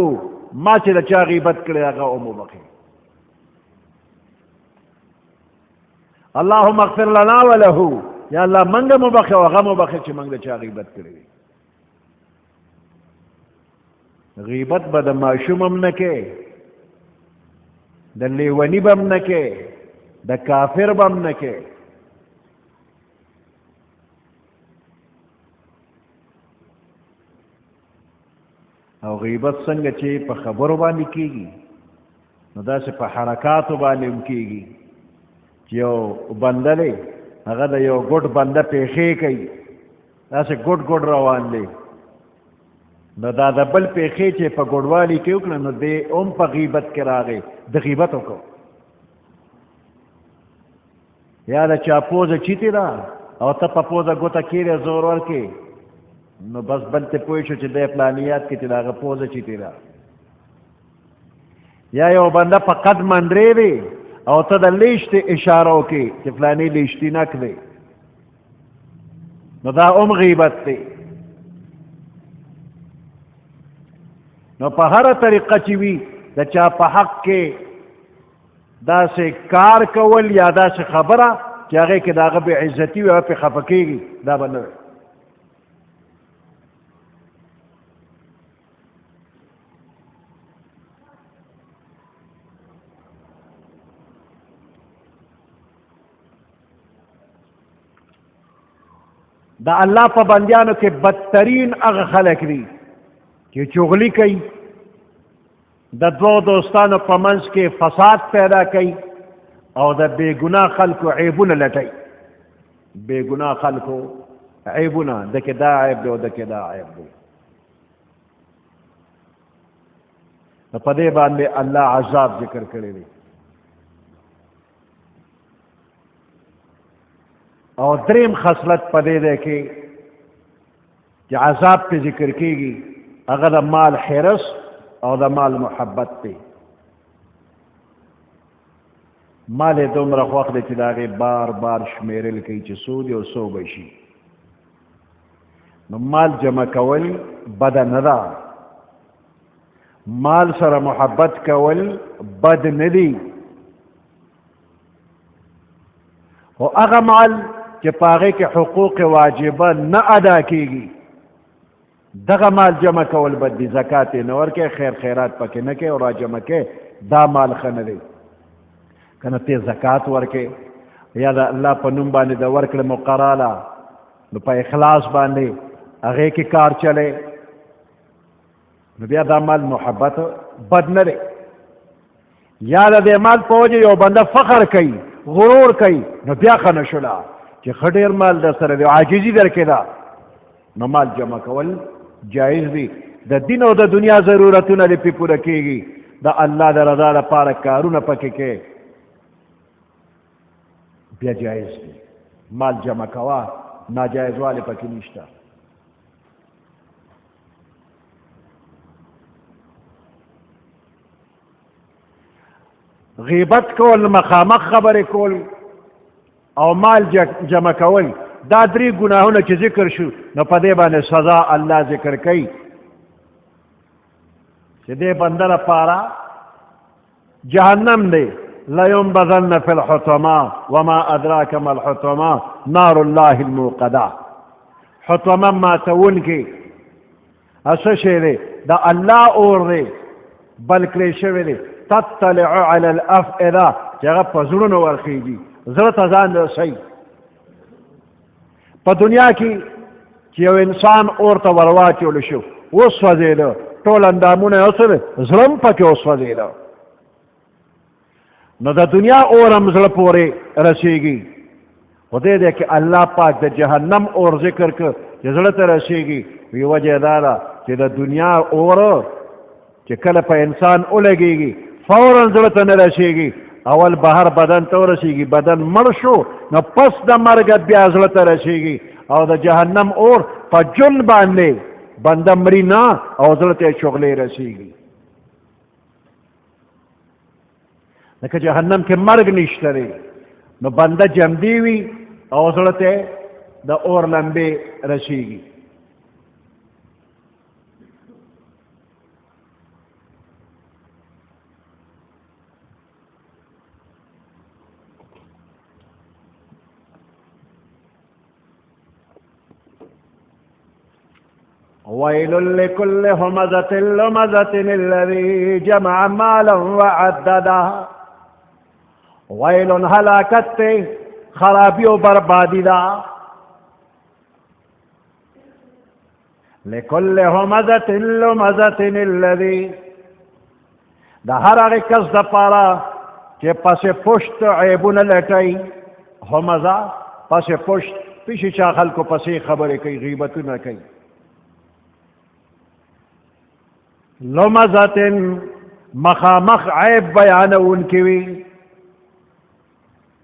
ما چې د چا غیبت کړی هغه ام وبخې. اللهم اغفر لنا وله، یا الله منګه مبخې او هغه مبخې چې منګ د چا غیبت کړی وي. غیبت به د ماشوم هم نه کې، د لیوني به هم نه کې، د کافر به هم نه کې. او غیبت څنګه چې په خبرو باندې کېږي نو داسې په حرکاتو باندې هم کېږي چې یو بنده دی هغه د یو ګډ بنده پیښې کوي، داسې ګډ ګډ روان دی، نو دا د بل پیښې چې په ګډوالي کې وکړه نو دی هم په غیبت کې راغی، د غیبت وکړو. یا د چا پوزه چیتې ده او ته په پوزه ګوته کېږې زور ورکې نو بس بل ته پوه شو چې دی پلانیات کې چې د هغه پوزه چیتې ده. یا یو بنده په قد منډرې دی او ته د لیشتې اشاره وکړې چې فلاني لیشتینک دی نو دا هم غیبت دی. نو په هره طریقه چې وي د چا په حق کې داسې کار کول یا داسې خبره چې هغې کې د هغه بې عزتي وي او پرې خفه کېږي دا به نه وي. د الله په بندیانو کې بدترین هغه خلک دي چې چغلي کوي، د دوو دوستانو په منځ کې فساد پیدا کوي او د بېګناه خلکو عیبونه لټوي. بېګناه خلکو عیبونه، د کې دا عیب دی او د کې دا عیب دی. نو په دې باندې الله عذاب ذکر کړی دی. او دریم خصلت په دې دی کې چې عذاب پې ذکر کېږي هغه د مال حرص او د مال محبت دی. مال یې دومره خوښ دی چې د هغې بار بار شمېرل کوي چې څو دی او څو به شي. نو مال جمع کول بده نه ده، مال سره محبت کول بد نه دی. خو هغه مال چې په هغې کې حقوق واجبه نه ادا کېږي دغه مال جمع کول بد دي. زکات یې نه ورکوې، خیر خیرات پکې نه کوې او را جمع کوې، دا مال ښه نه دی. که نه ته زکات ورکوې یا د الله په نوم باندې د ورکړې مقراله نو په اخلاص باندې هغې کې کار چلی نو بیا دا مال محبت بد نه دی. یا د دې مال په وجه یو بنده فخر کوي، غرور کوي نو بیا ښه نه شوله چې ښه ډېر مال در سره دی، عاجزي در کې ده. نو مال جمع کول جایز دی. د دین او د دنیا ضرورتونه دې پې پوره کېږي، د الله د رضا لپاره کارونه پکې کې بیا جایز دی. مال جمع کوه ناجائز والے پکې نشته. غیبت کول، مخامخ خبرې کول او مال جمع کول، دا درې ګناهونه چې ذکر شو نو په دې باندې سزا الله ذکر کوي چې دې بنده لپاره جهنم دی. لینبذن فی الحطمة وما ادراک ما الحطمة نار الله الموقدة. حطمه ماتونکې څه شی دی؟ دا الله اور دی بل کړی شوی دی. تطلع علی الافئده چې هغه په زړونو ورخیږي، زړه ته ځان رسوي. په دنیا کې چې یو انسان اور ته ورواچول شو وسوځېده، ټول اندامونه یې وسوځېد، زړه هم پکې وسوځېده. نو د دنیا اور هم زړه پورې رسېږي. خو دې دی کې الله پاک د جهنم اور ذکر کړ چې زړه ته رسېږي. وی وجه دا ده چې د دنیا اور چې کله په انسان ولګېږي فوراً زړه ته نه رسېږي، اول بهر بدن ته ورسېږي، بدن مړ شو نو پس د مرګ بیا زړه ته رسېږي. او د جهنم اور په جون باندې بنده مري نه او زړه ته شغلې رسېږي. لکه جهنم کې مرګ نشته دی نو بنده جمدی وي او زړه ته د اور لمبې رسېږي. ويل لكل همزة لمزة الذي جمع مالا وعدده. ويل هلاكت خرابی و بربادی دا لكل همزة لمزة الذي دا هر هغه کس د پاره چې پس پشت عیبونه لټای. همزه پس پشت پیش چا خلکو پسې خبرې کوي، غیبتونه کوي. لمزتن مخامخ عیب بیانونکی وی.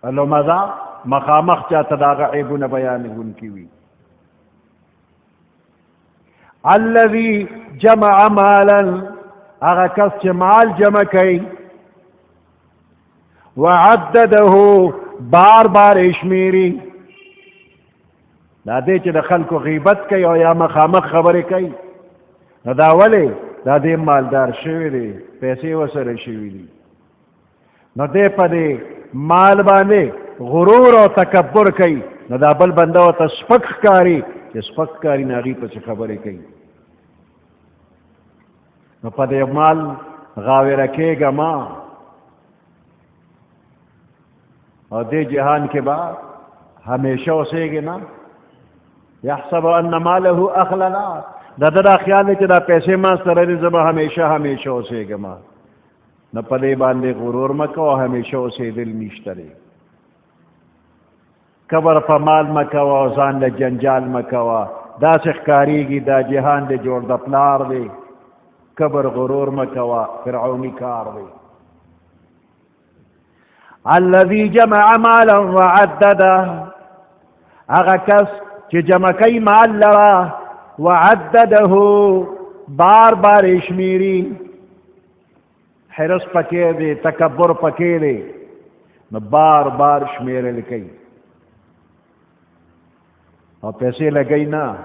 لمزه مخامخ چاته د هغه عیبونه بیانونکی وي. الذي جمع مالا هغه کس چې مال جمع کوي، وعدده بار بار اشمیری. دا دې چې د خلکو غیبت کوي او یا مخامخ خبرې کوي نو دا ولې؟ دا دې مالدار شوی دی، پیسې ورسره شوي دي. نو دې په دې مال باندې غرور او تکبر کوي نو دا بل بنده ورته سپک ښکاري چې سپک ښکاري نو هغې پسې خبرې کوي. نو په دې مال غاوره کېږه ما او دې جهان کې به همیشه اوسېږي نه. یحسب ان ماله اخلدا. دا دا خیال دی چې دا پیسې ما سره دي، زه به همیشه اوسېږم. نه په دې باندې غرور مه کوه، همیشه اوسېدل نشته دی. کبر په مال مه کوه او ځان له جنجال مه کوه، داسې ښکارېږي دا جهان دی جوړ د پلار دی. کبر غرور مه کوه، فرعوني کار دی. الذي جمع مالا وعدده. هغه کس چې جمع کوي مال لره، وعدده بار بار اشمیری. حرص پکې دی، تکبر پکې دی، نو بار بار شمیرل کوي او پیسې لګوي نه،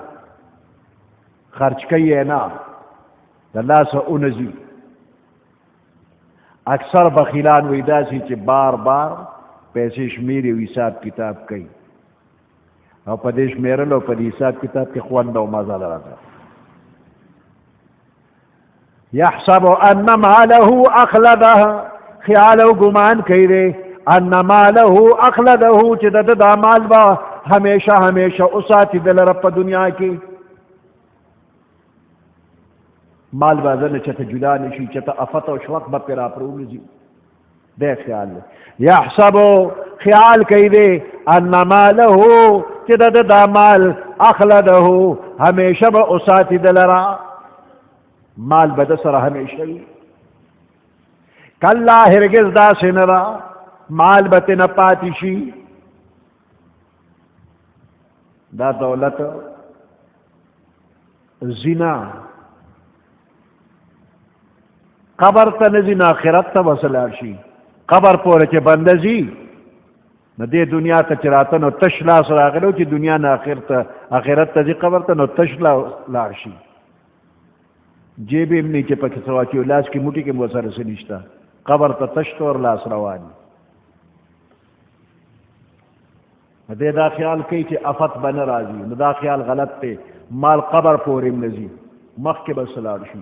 خرچ کوي نه، د لاسه اونځي. اکثر بخیلان وی داسې چې بار بار پیسې شمیري او حساب کتاب کوي او په دې شمیرل او په دې حساب کتاب کې خوند او مزه لري. یحسب ان ماله اخلده. خیال او ګمان کوي دی ان ماله اخلده چې د مال به همیشه اوساتي دلره په دنیا کې. مال به ځنه چته جدا نشي، چته افت او شوق به پرا پرولځي. دې خیال یحسب خیال کوي دی ان ماله چې د مال اخلده همیشه به اوساتي دلره، مال به د سره همیشه وي. کله هرگز داسې نه ده، مال به ترې نه پاتې شي. دا دولت زنا قبر ته نه ځي نه آخرت ته بس لاړ شي. قبر پورې چې بنده ځي نو دې دنیا ته چې راته نو تش لاس راغلی چې دنیا نه آخرت ته ځي قبر ته نو تش لاړ شي. جیب یې هم نه چې پکې څه واچي لاس کې موټي کې مو سره څه نشته. قبر ته تش تور لاس روان. دې دا خیال کوي چې افت به نه راځي، نو دا خیال غلط دی. مال قبر پورې هم نه ځي، مخکې به څه لاړ شي.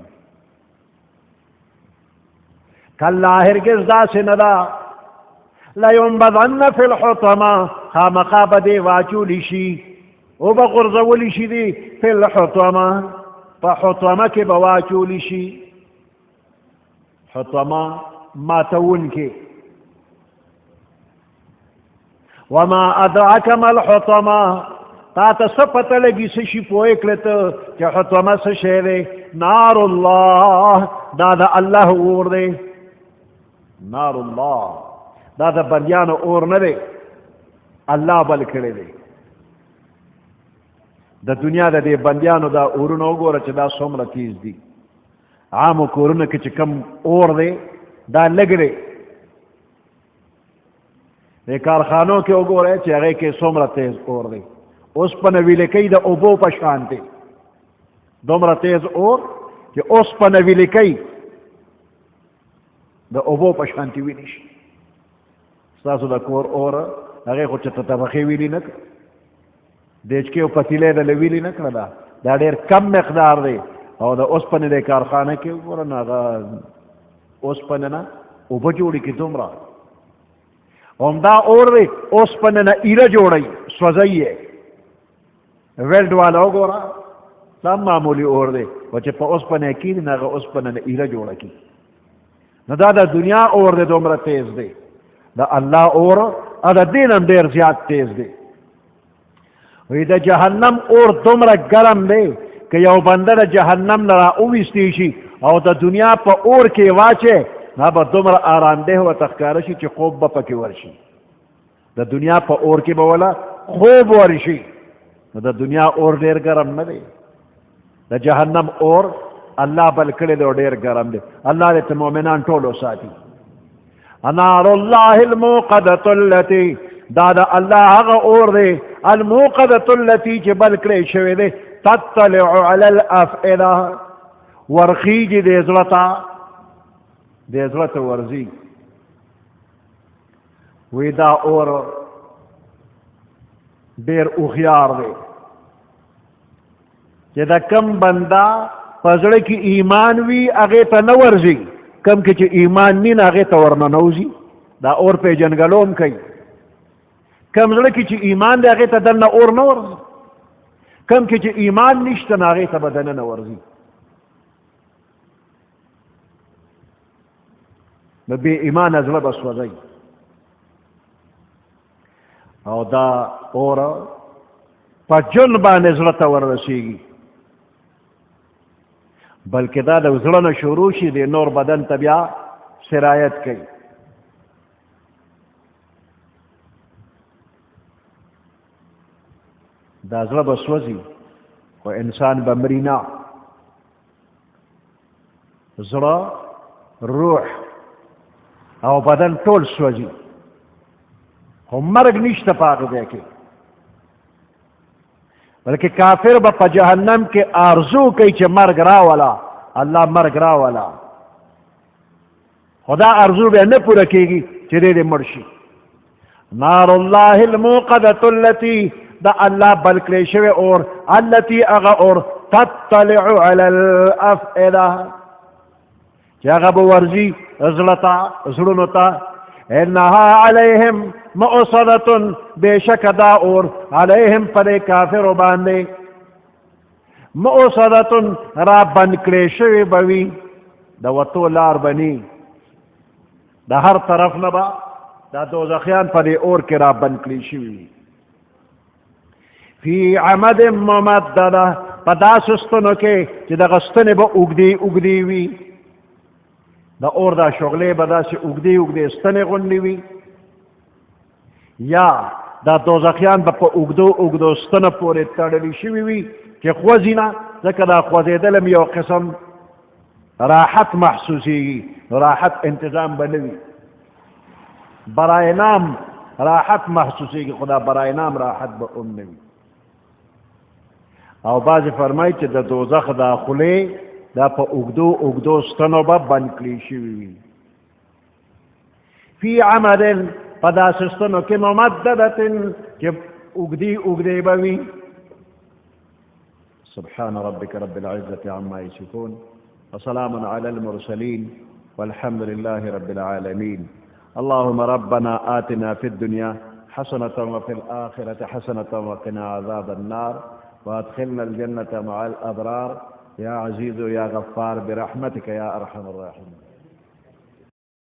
کلا هرگز داسې نه ده. لینبذن فی الحطمه، خامخا به دې واچولی شي او به غورځولی شي دي فی الحطمه، په حطمه کې به واچولی شي. حطمه ماتونکې. وما ادراک ما الحطمه، تا ته څه پته لګي څه شي پوهې کړه ته چې حطمه څه شی دی؟ نار الله، دا د الله اور دی. نار الله، دا د بندیانو اور نه دی، الله بل کړی دی. د دنیا د دې بندیانو دا اورونه وګوره چې دا څومره تیز دي. عامو کورونو کې چې کم اور دی دا لږ دی. د کارخانو کې وګوره چې هغې کې څومره تیز اور دی. اوسپنه ویلې کوي د اوبو په شان دی، دومره تیز اور چې اوسپنه ویلې کوي د اوبو په شانتي ویلی شي. ستاسو د کور اور هغې خو چې طبقې ویلي نه کړه، دیچکې او پتیلې دله ویلي نه کړه. دا ډېر کم مقدار دی. او د اوسپنې د کارخانه کې وګوره نو هغه اوسپنه نه اوبه جوړې کړي دومره. همدا اور دی، اوسپنه نه ایره جوړوي، سوځوي یې. ویلډ والا وګوره دا معمولي اور دی، او چې په اوسپنه یې کېږي نو هغه اوسپنه نه ایره جوړه کړي. نو دا د دنیا اور دی دومره تیز دی. د الله اور د دې نه هم ډېر زیات تیز دی. وایي د جهنم اور دومره ګرم دی که یو بنده د جهنم نه را وویستی شي او د دنیا په اور کې واچې دا به دومره آرامدeh ورته ښکاره شي چې خوب به پکې ورشي. د دنیا په اور کې به وله خوب ورشي. نو د دنیا اور ډېر ګرم نه دی. د جهنم اور الله بل کړی دی او ډېر ګرم دی. الله دې ته مؤمنان ټول وساتي. انار الله الموقدة التي، دا د الله هغه اور دی الموقدة التي چې بل کړی شوی دی تطلع على الافئده، ورخیږي دې زړه ته، دې زړه ته ورځي. وی دا اور ډېر هوښیار دی چې د کم بنده په زړه کې ایمان وي هغې ته نه ورځي، کم کې چې ایمان نی نه هغې ته ورننوځي. دا اور پېژنګلو هم کوي. کم زړه کې چې ایمان دی هغې ته دننه اور نه ورځي، کم کې چې ایمان نشته نه هغې ته به دننه ورځي. نو بې ایمانه زړه به سوځي. او دا اور په جن باندې زړه ته وررسېږي، بلکې دا د زړه نه شروع شي د نور بدن ته بیا سرایت کوي. دا زړه به سوځي خو انسان به مري نه. زړه، روح او بدن ټول سوځي خو مرګ نشته په هغه ځای کې. بلکې کافر به په جهنم کې آرزو کوي چې مرګ راوله، الله مرګ راوله، خو دا آرزو به نه پوره کېږي چې دی دې مړ شي. نار الله الموقدة التي، دا الله بل کړی شوی اور، التي هغه اور تطلع على الافئده چې هغه به ورځي زړه ته، زړونو ته. انها علیهم مؤصدة، بېشکه دا اور علیهم پر کافرو باندې مؤصدة را بند کړی شوی به وي، د وتو لار به ني. د هر طرف نه به دا دوزخیان په دې اور کې را بند کړي شوي وي. فی عمد ممدده، په داسې ستنو کې چې دغه ستنې به اوږدې اوږدې وي. د اور دا شغلې به داسې اوږدې اوږدې ستنې غوندې وي. یا دا دوزخیان به په اوږدو اوږدو ستنه پورې تړلي شوي وي چې خوځي نه، ځکه دا خوځېدل هم یو قسم راحت محسوسېږي، نو راحت انتظام به نه وي، برای نام راحت محسوسېږي، خو دا برای نام راحت به هم نه وي. او بعضې فرمایي چې د دوزخ دا خولې دا په اوږدو اوږدو ستنو به بند کړي شوي وي. فی عمد په داسې ستنو کې ممددة چې اوږدې اوږدې به وي. سبحان ربك رب العزة عما يصفون وسلام على المرسلين والحمد لله رب العالمين. اللهم ربنا آتنا في الدنيا حسنة وفي الآخرة حسنة وقنا عذاب النار وادخلنا الجنة مع الأبرار يا عزيز يا غفار برحمتك يا أرحم الراحمين.